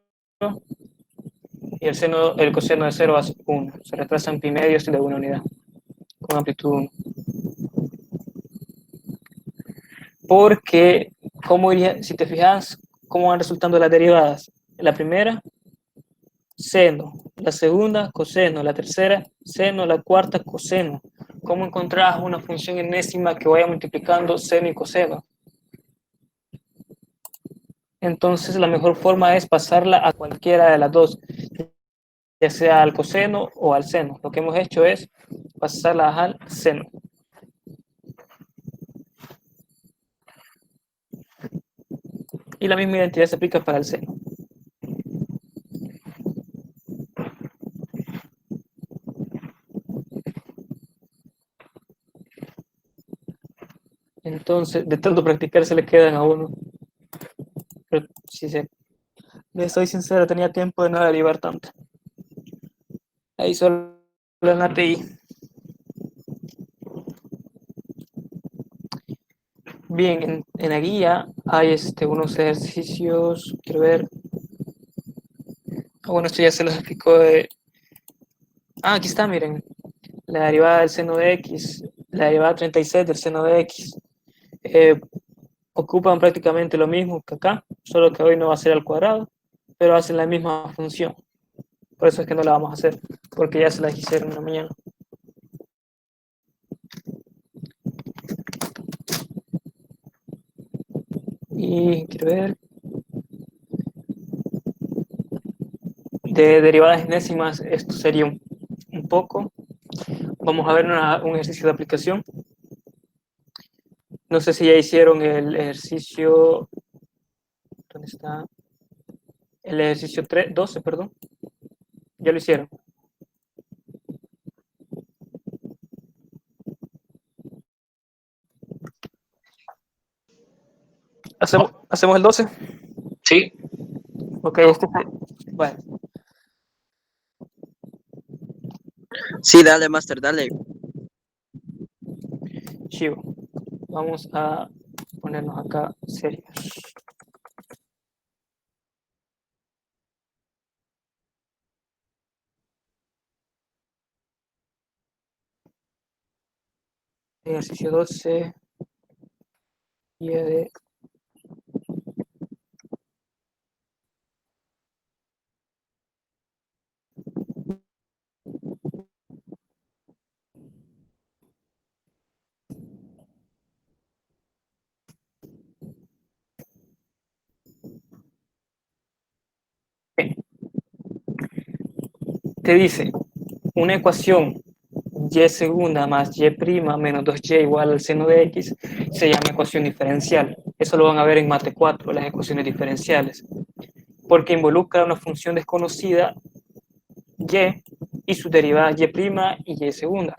[SPEAKER 1] y el coseno de 0 va a ser 1. Se retrasan pi medios de una unidad con amplitud 1. Porque, si te fijas, ¿cómo van resultando las derivadas? La primera, seno la segunda coseno, la tercera seno, la cuarta coseno. ¿Cómo encontrás una función enésima que vaya multiplicando seno y coseno? Entonces la mejor forma es pasarla a cualquiera de las dos, ya sea al coseno o al seno. Lo que hemos hecho es pasarla al seno. Y la misma identidad se aplica para el seno. Entonces, de tanto practicar se le quedan a uno. Pero si le soy sincero, tenía tiempo de no derivar tanto. Ahí solo en ATI. Bien, en la guía hay unos ejercicios, quiero ver. Bueno, esto ya se los explicó de... aquí está, miren. La derivada del seno de x, la derivada 36 del seno de x. Ocupan prácticamente lo mismo que acá, solo que hoy no va a ser al cuadrado, pero hacen la misma función. Por eso es que no la vamos a hacer, porque ya se la hicieron en la mañana. Y quiero ver. De derivadas enésimas, esto sería un poco. Vamos a ver un ejercicio de aplicación. No sé si ya hicieron el ejercicio. ¿Dónde está? El ejercicio 12, perdón. Ya lo hicieron. ¿Hacemos el 12?
[SPEAKER 6] Sí.
[SPEAKER 1] Ok, bueno.
[SPEAKER 9] Sí, dale, Master, dale.
[SPEAKER 1] Chivo. Vamos a ponernos acá serios. Ejercicio 12. Y de... Te dice, una ecuación y segunda más y prima menos 2y igual al seno de x se llama ecuación diferencial. Eso lo van a ver en mate 4, las ecuaciones diferenciales, porque involucra una función desconocida y su derivada y prima y segunda.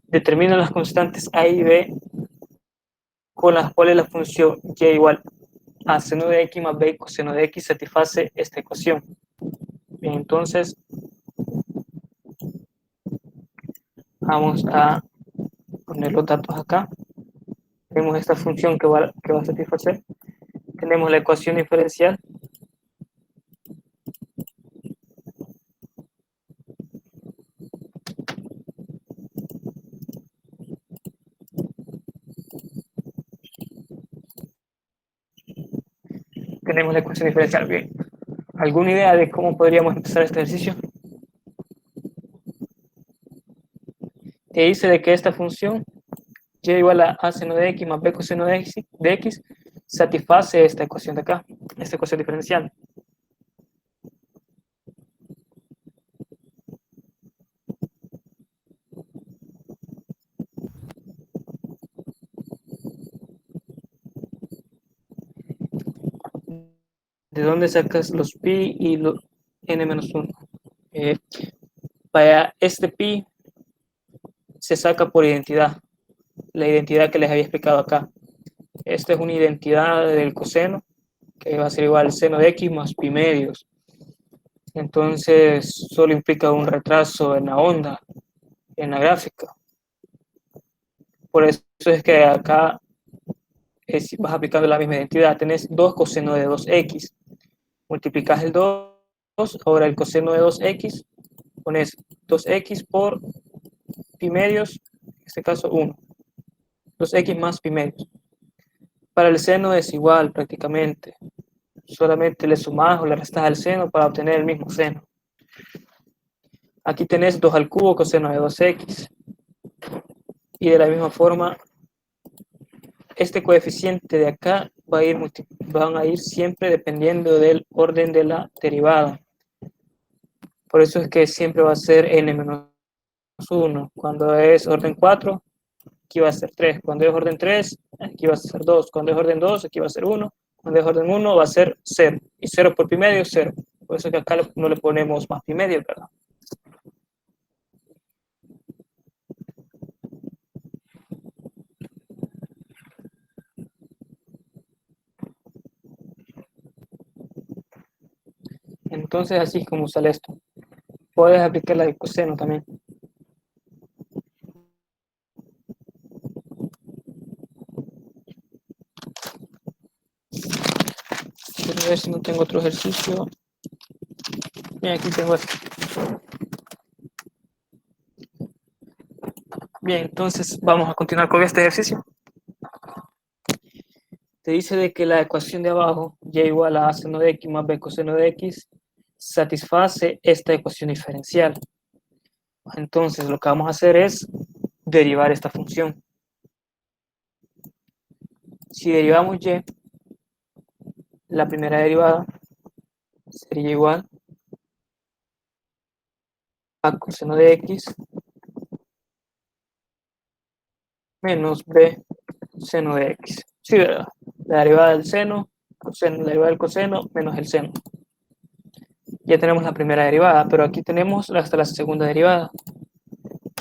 [SPEAKER 1] Determina las constantes a y b con las cuales la función y igual a seno de x más b coseno de x satisface esta ecuación. Bien, entonces vamos a poner los datos acá. Tenemos esta función que va a satisfacer. Tenemos la ecuación diferencial. Tenemos la ecuación diferencial. Bien. ¿Alguna idea de cómo podríamos empezar este ejercicio? Te dice de que esta función y igual a seno de x más b coseno de x satisface esta ecuación de acá, esta ecuación diferencial. ¿De dónde sacas los pi y los n-1? Para este pi se saca por identidad, la identidad que les había explicado acá. Esta es una identidad del coseno, que va a ser igual al seno de x más pi medios. Entonces, solo implica un retraso en la onda, en la gráfica. Por eso es que acá vas aplicando la misma identidad. Tenés 2 coseno de 2x. Multiplicas el 2, ahora el coseno de 2x, pones 2x por pi medios, en este caso 1. 2x más pi medios. Para el seno es igual prácticamente. Solamente le sumás o le restás al seno para obtener el mismo seno. Aquí tenés 2 al cubo coseno de 2x. Y de la misma forma, este coeficiente de acá van a ir siempre dependiendo del orden de la derivada. Por eso es que siempre va a ser n menos 1. Cuando es orden 4, aquí va a ser 3. Cuando es orden 3, aquí va a ser 2. Cuando es orden 2, aquí va a ser 1. Cuando es orden 1, va a ser 0. Y 0 por pi medio es 0. Por eso es que acá no le ponemos más pi medio, ¿verdad? Entonces, así es como sale esto. Puedes aplicar la de coseno también. Quiero ver si no tengo otro ejercicio. Bien, aquí tengo esto. Bien, entonces vamos a continuar con este ejercicio. Te dice de que la ecuación de abajo, y igual a seno de x más b coseno de x, satisface esta ecuación diferencial. Entonces lo que vamos a hacer es derivar esta función. Si derivamos y, la primera derivada sería igual a coseno de x menos b seno de x. Sí, ¿verdad? La derivada del seno, coseno, la derivada del coseno menos el seno. Ya tenemos la primera derivada, pero aquí tenemos hasta la segunda derivada.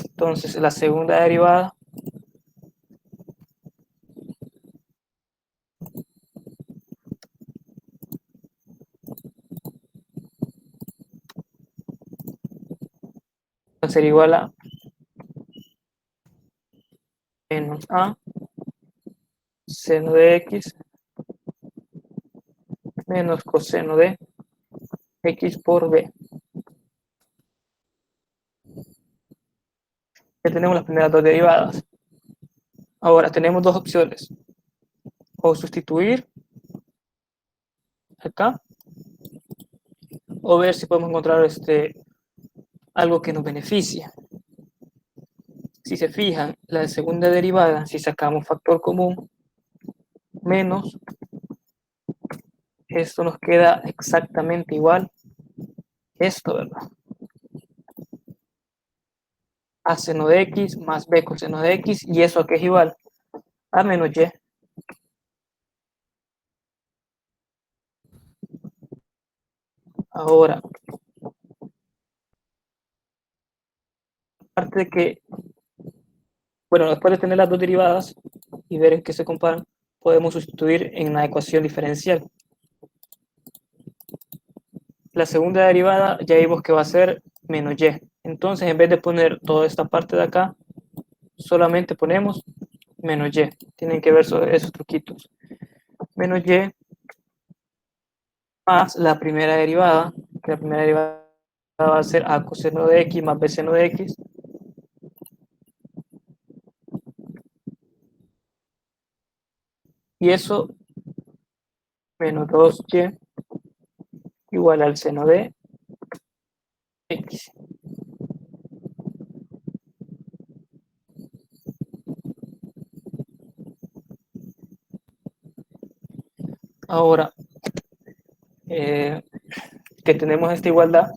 [SPEAKER 1] Entonces, la segunda derivada va a ser igual a menos a seno de x menos coseno de x por b. Ya tenemos las primeras dos derivadas. Ahora tenemos dos opciones. O sustituir acá, o ver si podemos encontrar algo que nos beneficie. Si se fijan, la segunda derivada, si sacamos factor común, menos, esto nos queda exactamente igual que esto, ¿verdad? A seno de x más b coseno de x, y eso aquí es igual a menos y. Ahora, aparte de que, bueno, después de tener las dos derivadas y ver en qué se comparan, podemos sustituir en la ecuación diferencial. La segunda derivada ya vimos que va a ser menos y. Entonces, en vez de poner toda esta parte de acá, solamente ponemos menos y. Tienen que ver sobre esos truquitos. Menos y más la primera derivada, que la primera derivada va a ser a coseno de x más b seno de x. Y eso menos 2y igual al seno de x. Ahora, que tenemos esta igualdad,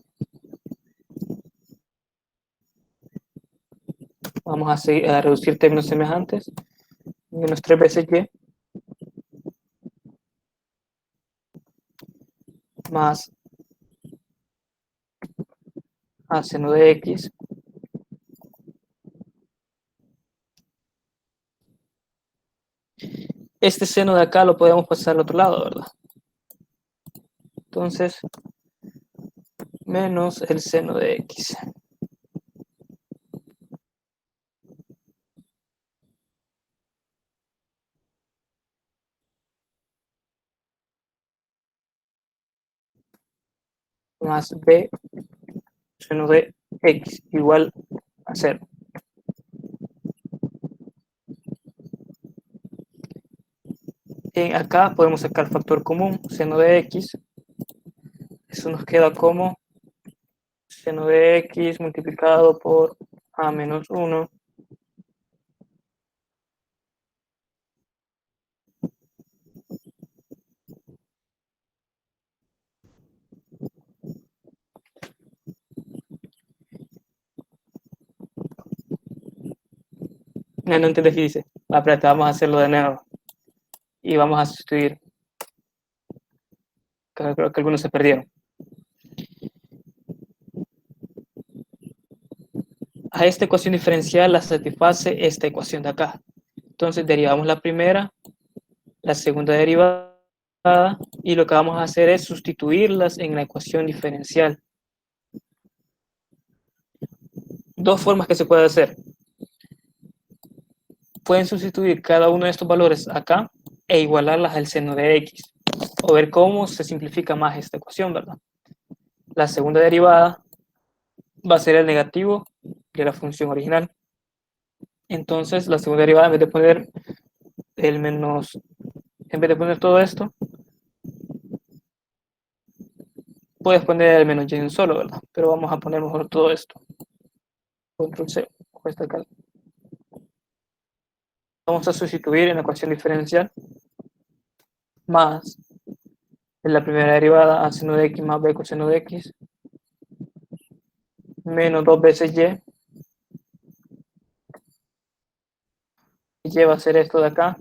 [SPEAKER 1] vamos a reducir términos semejantes. Menos 3 veces y más a seno de x este seno de acá lo podemos pasar al otro lado, ¿verdad? Entonces, menos el seno de x. Más b seno de x igual a 0. Acá podemos sacar factor común, seno de x. Eso nos queda como seno de x multiplicado por a menos 1 no entendés qué dice. Espérate, vamos a hacerlo de nuevo. Y vamos a sustituir. Creo que algunos se perdieron. A esta ecuación diferencial la satisface esta ecuación de acá. Entonces derivamos la primera, la segunda derivada, y lo que vamos a hacer es sustituirlas en la ecuación diferencial. Dos formas que se puede hacer. Pueden sustituir cada uno de estos valores acá e igualarlas al seno de x, o ver cómo se simplifica más esta ecuación, ¿verdad? La segunda derivada va a ser el negativo de la función original. Entonces, la segunda derivada, en vez de poner el menos, en vez de poner todo esto, puedes poner el menos y en solo, ¿verdad? Pero vamos a poner mejor todo esto. Control C, cuesta acá. Vamos a sustituir en la ecuación diferencial más en la primera derivada a seno de x más b coseno de x menos 2 veces y va a ser esto de acá.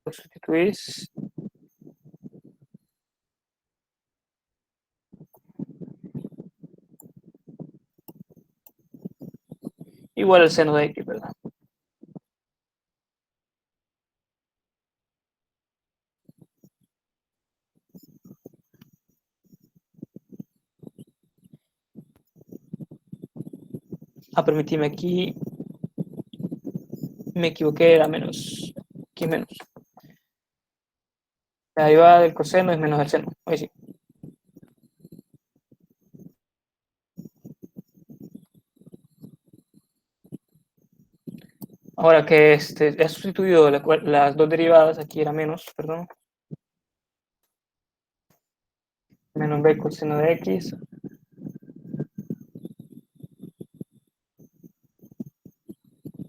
[SPEAKER 1] Lo sustituís igual al seno de x, ¿verdad? Permitime aquí, me equivoqué, era menos, aquí menos. La derivada del coseno es menos el seno, hoy sí. Ahora que he sustituido las dos derivadas, aquí era menos, perdón. Menos b coseno de x.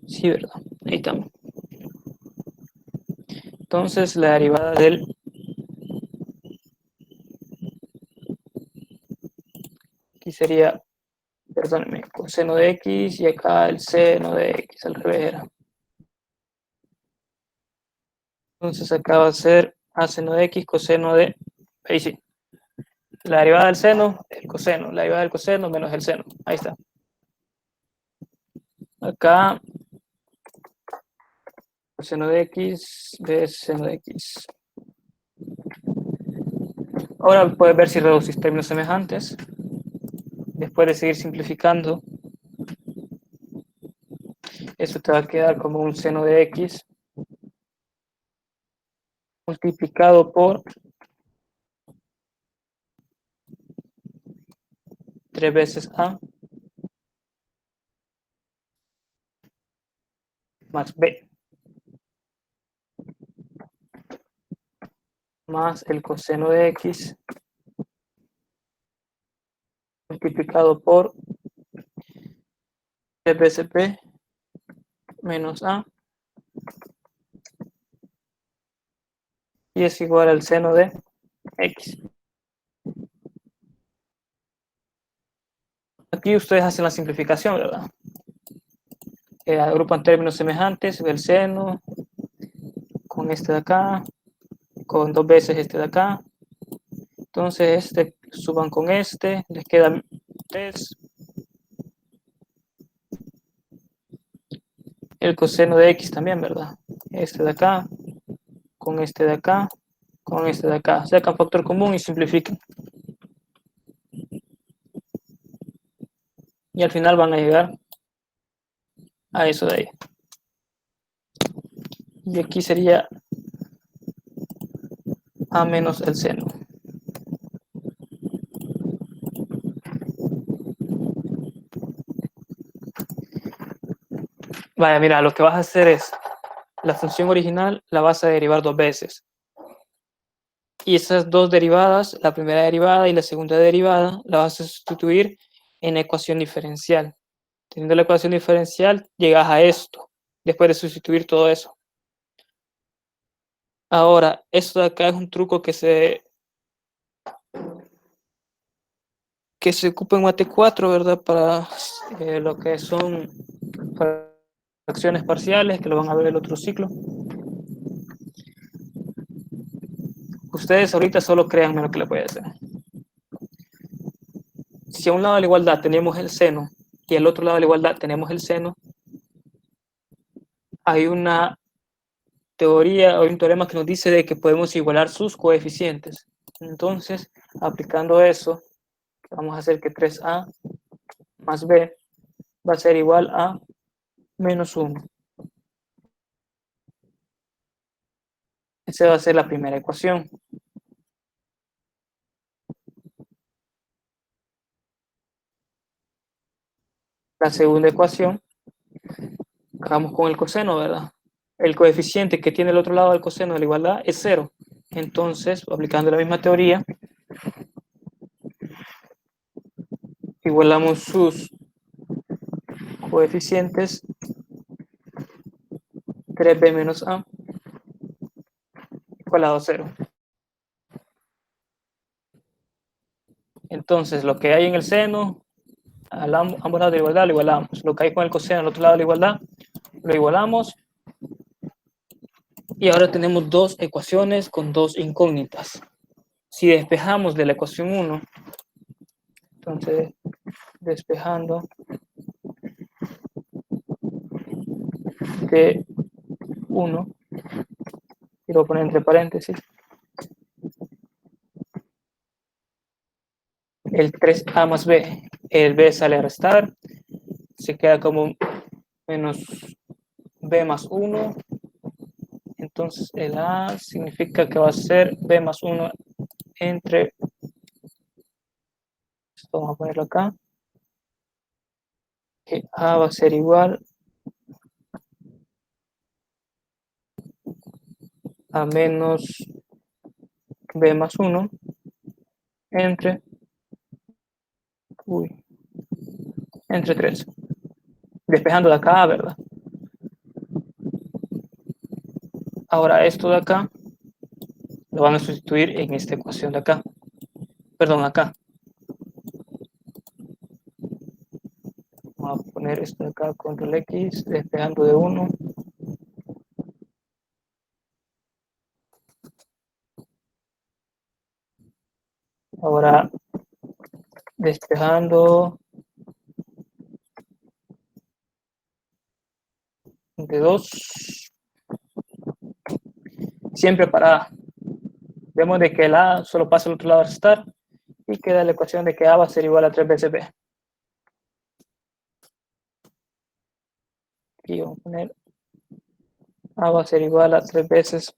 [SPEAKER 1] Sí, ¿verdad? Ahí estamos. Entonces, la derivada del aquí sería, perdónenme, coseno de x y acá el seno de x, al revés era. Entonces acá va a ser a seno de x coseno de, ahí sí, la derivada del seno, el coseno, la derivada del coseno menos el seno, ahí está. Acá, coseno de x de seno de x. Ahora puedes ver si reducís términos semejantes. Después de seguir simplificando, eso te va a quedar como un seno de x multiplicado por 3 veces a más b más el coseno de x multiplicado por 3 veces b menos a y es igual al seno de x. Aquí ustedes hacen la simplificación, ¿verdad? Agrupan términos semejantes, el seno con este de acá, con 2 veces este de acá. Entonces este suban con este, les quedan 3. El coseno de x también, ¿verdad? Este de acá, con este de acá, con este de acá. Sacan factor común y simplifican. Y al final van a llegar a eso de ahí. Y aquí sería a menos el seno. Vaya, mira, lo que vas a hacer es la función original la vas a derivar 2 veces. Y esas dos derivadas, la primera derivada y la segunda derivada, la vas a sustituir en ecuación diferencial. Teniendo la ecuación diferencial, llegas a esto, después de sustituir todo eso. Ahora, esto de acá es un truco que se ocupa en Mate 4, ¿verdad? Para lo que son fracciones parciales, que lo van a ver el otro ciclo. Ustedes ahorita solo créanme lo que le voy a hacer. Si a un lado de la igualdad tenemos el seno y al otro lado de la igualdad tenemos el seno, hay una teoría o un teorema que nos dice de que podemos igualar sus coeficientes. Entonces, aplicando eso, vamos a hacer que 3a más b va a ser igual a menos 1. Esa va a ser la primera ecuación. La segunda ecuación, hagamos con el coseno, ¿verdad? El coeficiente que tiene el otro lado del coseno de la igualdad es 0. Entonces, aplicando la misma teoría, igualamos sus coeficientes 3b menos a igualado a 0. Entonces, lo que hay en el seno, a ambos lados de la igualdad lo igualamos. Lo que hay con el coseno al otro lado de la igualdad, lo igualamos. Y ahora tenemos dos ecuaciones con dos incógnitas. Si despejamos de la ecuación 1, entonces despejando de 1, y lo voy a poner entre paréntesis, el 3a más b, el b sale a restar, se queda como menos b más 1, entonces el a significa que va a ser b más 1 entre, vamos a ponerlo acá, que a va a ser igual a menos b más 1 entre, entre 3. Despejando de acá, ¿verdad? Ahora esto de acá lo van a sustituir en esta ecuación de acá. Perdón, acá. Vamos a poner esto de acá, control X, despejando de 1. Ahora despejando de 2. Siempre para A. Vemos de que el A solo pasa al otro lado a restar y queda la ecuación de que A va a ser igual a 3 veces B. Aquí vamos a poner A va a ser igual a 3 veces.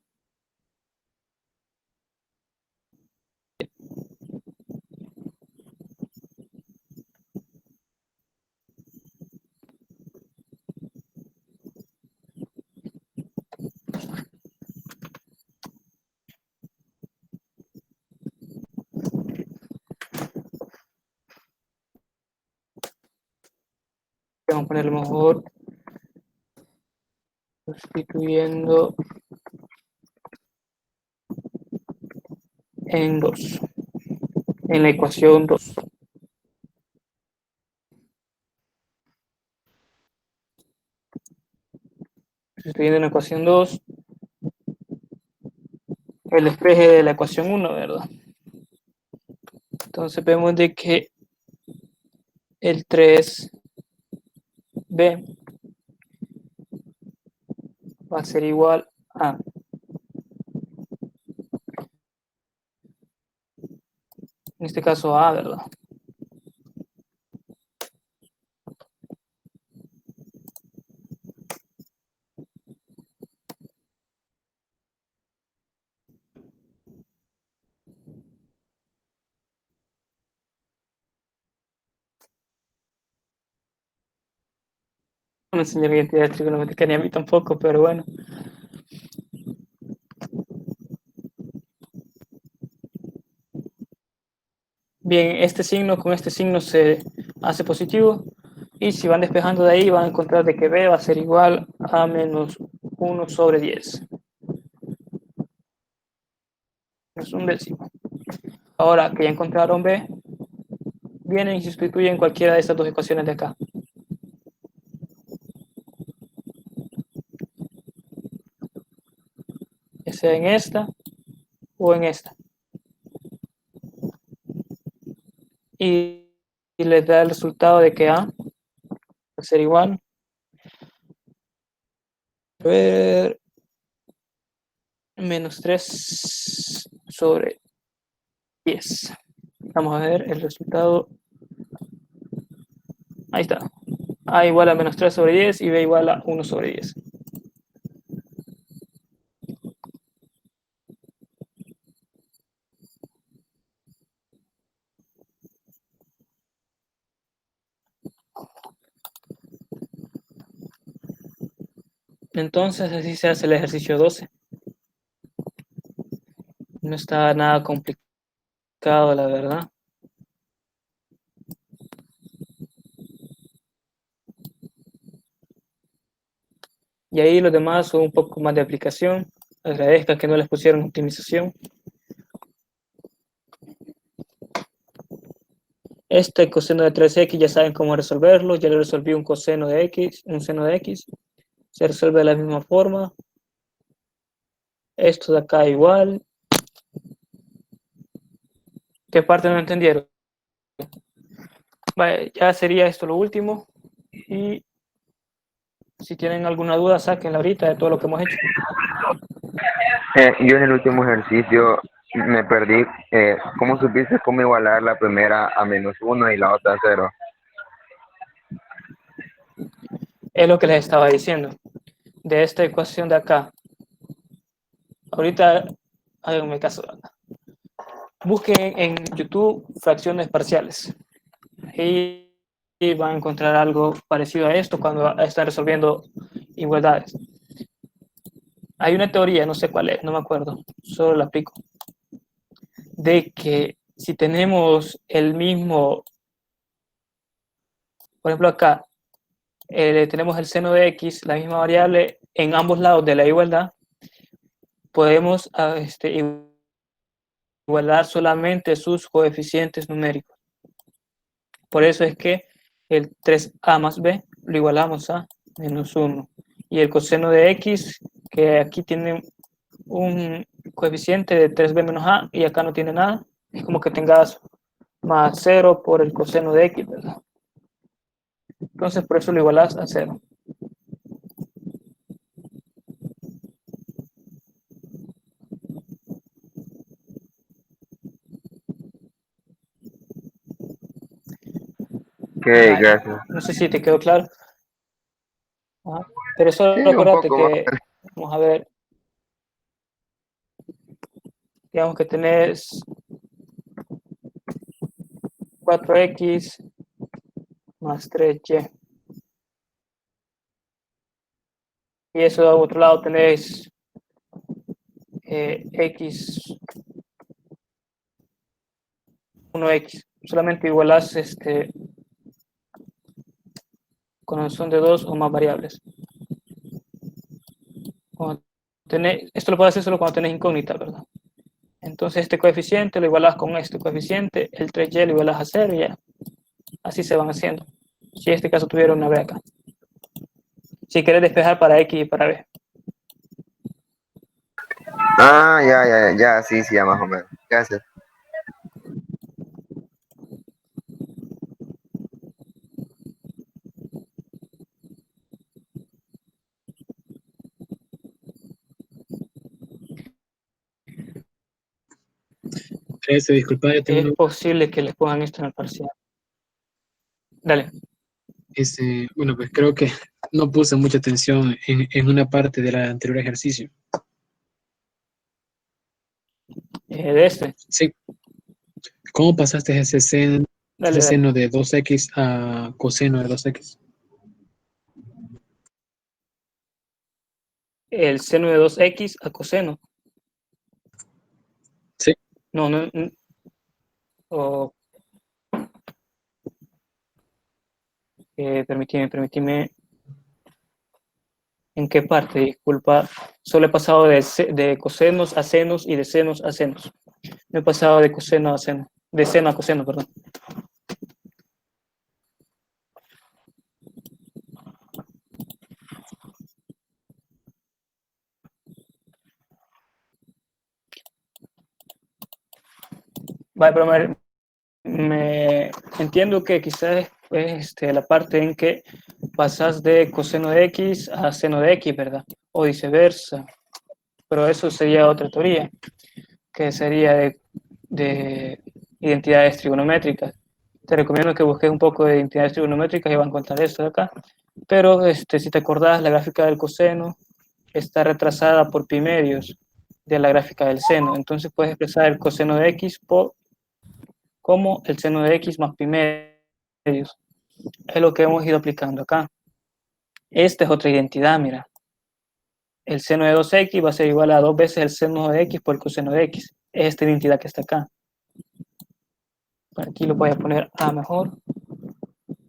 [SPEAKER 1] Vamos a ponerlo mejor sustituyendo en 2, en la ecuación 2. Sustituyendo en la ecuación 2 el despeje de la ecuación 1, ¿verdad? Entonces vemos de que el 3b va a ser igual a en este caso A, ¿verdad? No me enseñaron identidad trigonométrica ni a mí tampoco, pero bueno. Bien, este signo con este signo se hace positivo. Y si van despejando de ahí, van a encontrar de que B va a ser igual a menos 1 sobre 10. Es un décimo. Ahora que ya encontraron B, vienen y sustituyen cualquiera de estas dos ecuaciones de acá. Ya sea en esta o en esta. Y les da el resultado de que A va a ser igual. A ver, menos 3 sobre 10. Vamos a ver el resultado. Ahí está. A igual a menos 3 sobre 10 y B igual a 1 sobre 10. Entonces así se hace el ejercicio 12. No está nada complicado, la verdad. Y ahí los demás son un poco más de aplicación. Agradezca que no les pusieron optimización. Este coseno de 3x ya saben cómo resolverlo. Ya le resolví un coseno de x, un seno de x. Se resuelve de la misma forma. Esto de acá igual. ¿Qué parte no entendieron? Vale, ya sería esto lo último. Y si tienen alguna duda, sáquenla ahorita de todo lo que hemos hecho.
[SPEAKER 4] Yo en el último ejercicio me perdí. ¿Cómo supiste cómo igualar la primera a menos 1 y la otra a 0?
[SPEAKER 1] Es lo que les estaba diciendo. De esta ecuación de acá. Ahorita, háganme caso. Busquen en YouTube fracciones parciales. Y van a encontrar algo parecido a esto cuando están resolviendo igualdades. Hay una teoría, no sé cuál es, no me acuerdo, solo la aplico, de que si tenemos el mismo, por ejemplo acá, tenemos el seno de x, la misma variable, en ambos lados de la igualdad, podemos igualar solamente sus coeficientes numéricos. Por eso es que el 3a más b lo igualamos a menos 1. Y el coseno de x, que aquí tiene un coeficiente de 3b menos a y acá no tiene nada, es como que tengas más 0 por el coseno de x, ¿verdad? Entonces por eso lo igualas a 0.
[SPEAKER 4] Ok,
[SPEAKER 1] Vale.
[SPEAKER 4] gracias.
[SPEAKER 1] No sé si te quedó claro. Ajá. Pero
[SPEAKER 4] Sí,
[SPEAKER 1] solo
[SPEAKER 4] un
[SPEAKER 1] acuérdate
[SPEAKER 4] poco más.
[SPEAKER 1] que, vamos a ver, digamos que tenés 4x más 3y. Y eso de otro lado tenés x 1x. Solamente igualas cuando son de dos o más variables. Esto lo puedes hacer solo cuando tenés incógnita, ¿verdad? Entonces este coeficiente lo igualas con este coeficiente, el 3y lo igualas a 0 y ya. Así se van haciendo. Si en este caso tuviera una b acá. Si quieres despejar para x y para b.
[SPEAKER 4] Ah, ya, sí, ya más o menos. Gracias.
[SPEAKER 10] Disculpa, yo tengo
[SPEAKER 1] Es posible que les pongan esto en el parcial. Dale.
[SPEAKER 10] bueno, pues creo que no puse mucha atención en una parte del anterior ejercicio.
[SPEAKER 1] De este.
[SPEAKER 10] Sí. ¿Cómo pasaste ese
[SPEAKER 1] Dale.
[SPEAKER 10] seno de 2x a coseno de 2x?
[SPEAKER 1] El seno de 2x a coseno.
[SPEAKER 10] Sí.
[SPEAKER 1] No. Permitime. ¿En qué parte? Disculpa. Solo he pasado de cosenos a senos y de senos a senos. No he pasado de coseno a seno. De seno a coseno, perdón. Vale, pero me entiendo que quizás es la parte en que pasas de coseno de x a seno de x, ¿verdad? O viceversa. Pero eso sería otra teoría, que sería de identidades trigonométricas. Te recomiendo que busques un poco de identidades trigonométricas y van a encontrar esto de acá. Pero si te acordás, la gráfica del coseno está retrasada por pi medios de la gráfica del seno. Entonces puedes expresar el coseno de x como el seno de x más pi medios. Es lo que hemos ido aplicando acá. Esta es otra identidad, mira. El seno de 2x va a ser igual a 2 veces el seno de x por el coseno de x. Es esta identidad que está acá. Por aquí lo voy a poner A mejor,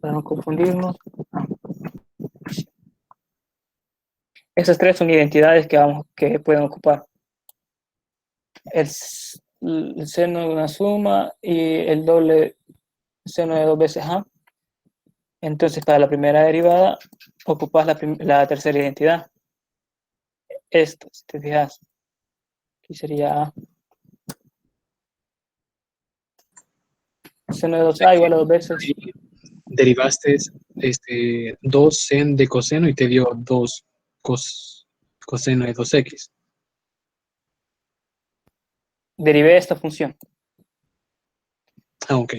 [SPEAKER 1] para no confundirnos. Esas tres son identidades que pueden ocupar. El seno de una suma y el doble seno de 2 veces A. Entonces, para la primera derivada, ocupas la tercera identidad. Esta, si te fijas, aquí sería A. Seno de 2A igual a 2 veces.
[SPEAKER 10] Ahí derivaste 2 sen de coseno y te dio 2 coseno de 2x.
[SPEAKER 1] Derivé esta función.
[SPEAKER 10] Ah, ok.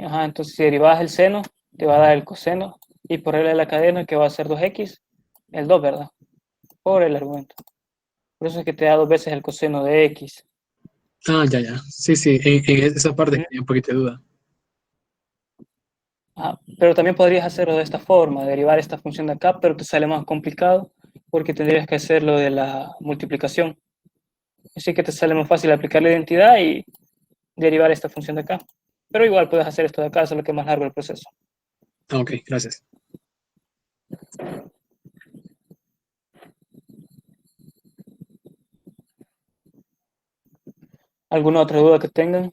[SPEAKER 1] Ajá, entonces si derivas el seno, te va a dar el coseno, y por regla de la cadena, que va a ser 2x, el 2, ¿verdad? Por el argumento. Por eso es que te da 2 veces el coseno de x.
[SPEAKER 10] Ah, ya, ya. Sí, sí, en esa parte tenía un poquito de duda.
[SPEAKER 1] Pero también podrías hacerlo de esta forma, derivar esta función de acá, pero te sale más complicado porque tendrías que hacerlo de la multiplicación. Así que te sale más fácil aplicar la identidad y derivar esta función de acá. Pero igual puedes hacer esto de acá, solo que es más largo el proceso.
[SPEAKER 10] Ah, ok, gracias.
[SPEAKER 1] ¿Alguna otra duda que tengan?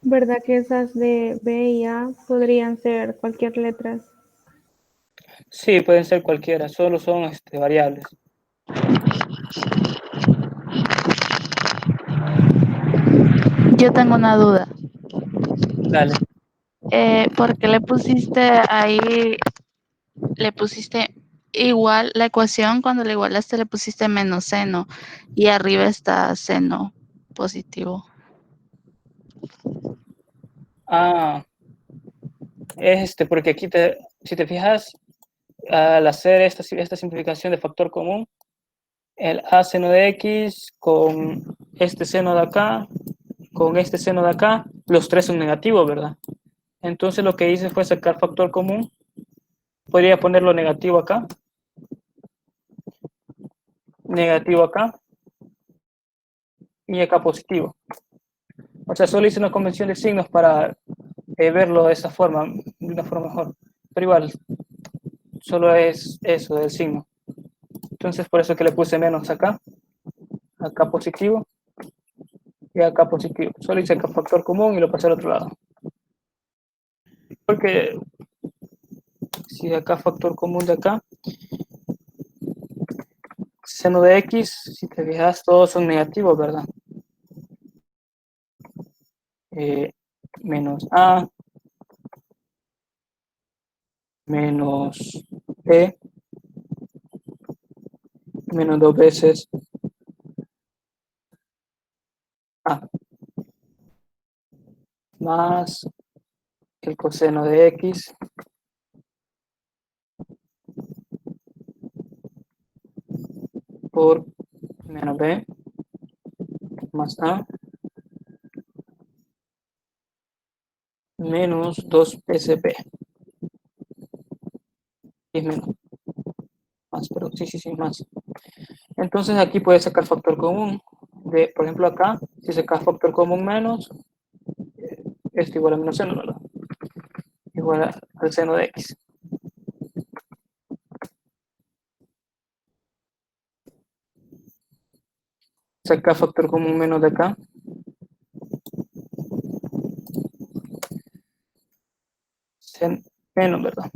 [SPEAKER 8] ¿Verdad que esas de B y A podrían ser cualquier letra?
[SPEAKER 1] Sí, pueden ser cualquiera, solo son variables.
[SPEAKER 11] Yo tengo una duda.
[SPEAKER 1] Dale.
[SPEAKER 11] ¿Por qué le pusiste igual la ecuación cuando le igualaste le pusiste menos seno y arriba está seno positivo?
[SPEAKER 1] Es porque aquí, si te fijas, al hacer esta simplificación de factor común, el a seno de x con este seno de acá, con este seno de acá, los tres son negativos, ¿verdad? Entonces lo que hice fue sacar factor común. Podría ponerlo negativo acá y acá positivo. O sea, solo hice una convención de signos para verlo de esa forma, de una forma mejor. Pero igual, solo es eso del signo. Entonces por eso que le puse menos acá positivo y acá positivo. Solo hice acá factor común y lo pasé al otro lado. Porque si acá factor común de acá, seno de x, si te fijas, todos son negativos, ¿verdad? Menos a, menos b, menos 2 veces a, más el coseno de x por menos b más a menos 2 sp. Y es menos. Más, pero sí, más. Entonces aquí puedes sacar factor común. Por ejemplo, acá, si sacas factor común menos, esto igual a menos seno, ¿verdad? Igual al seno de x. Saca factor común menos de acá. Menos, ¿verdad?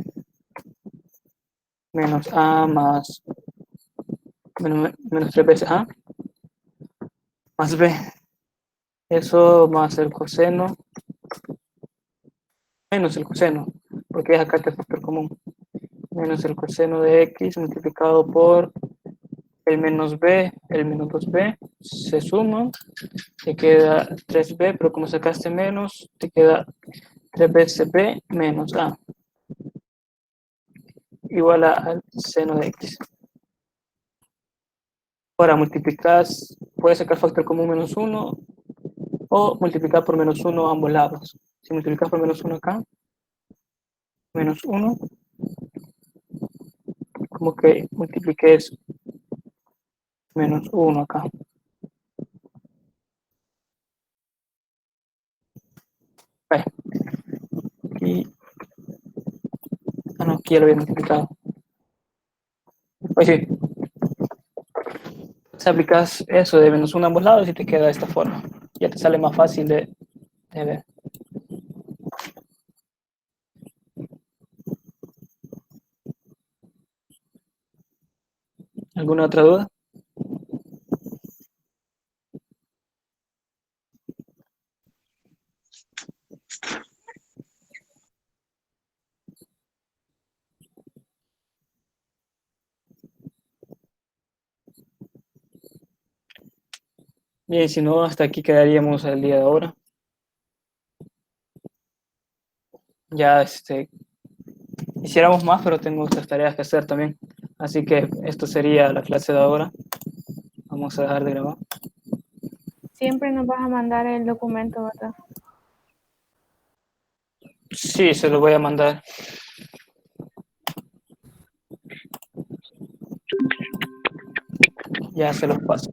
[SPEAKER 1] Menos a más menos 3 veces a más b. Eso más el coseno menos el coseno, porque es acá este factor común. Menos el coseno de x multiplicado por el menos b, el menos 2b, se suma, te queda 3b, pero como sacaste menos, te queda 3 veces b menos a, igual al seno de x. Ahora multiplicas, puedes sacar factor común menos 1 o multiplicar por menos 1 a ambos lados. Si multiplicas por menos 1 acá, menos 1, como que multipliques menos 1 acá. Vale. Y, no, aquí ya lo había multiplicado. Pues sí. Si aplicas eso de menos 1 a ambos lados y te queda de esta forma. Ya te sale más fácil de ver. ¿Alguna otra duda? Bien, si no, hasta aquí quedaríamos el día de ahora. Ya hiciéramos más, pero tengo otras tareas que hacer también. Así que esto sería la clase de ahora. Vamos a dejar de grabar.
[SPEAKER 8] Siempre nos vas a mandar el documento, ¿verdad?
[SPEAKER 1] Sí, se lo voy a mandar. Ya se los paso.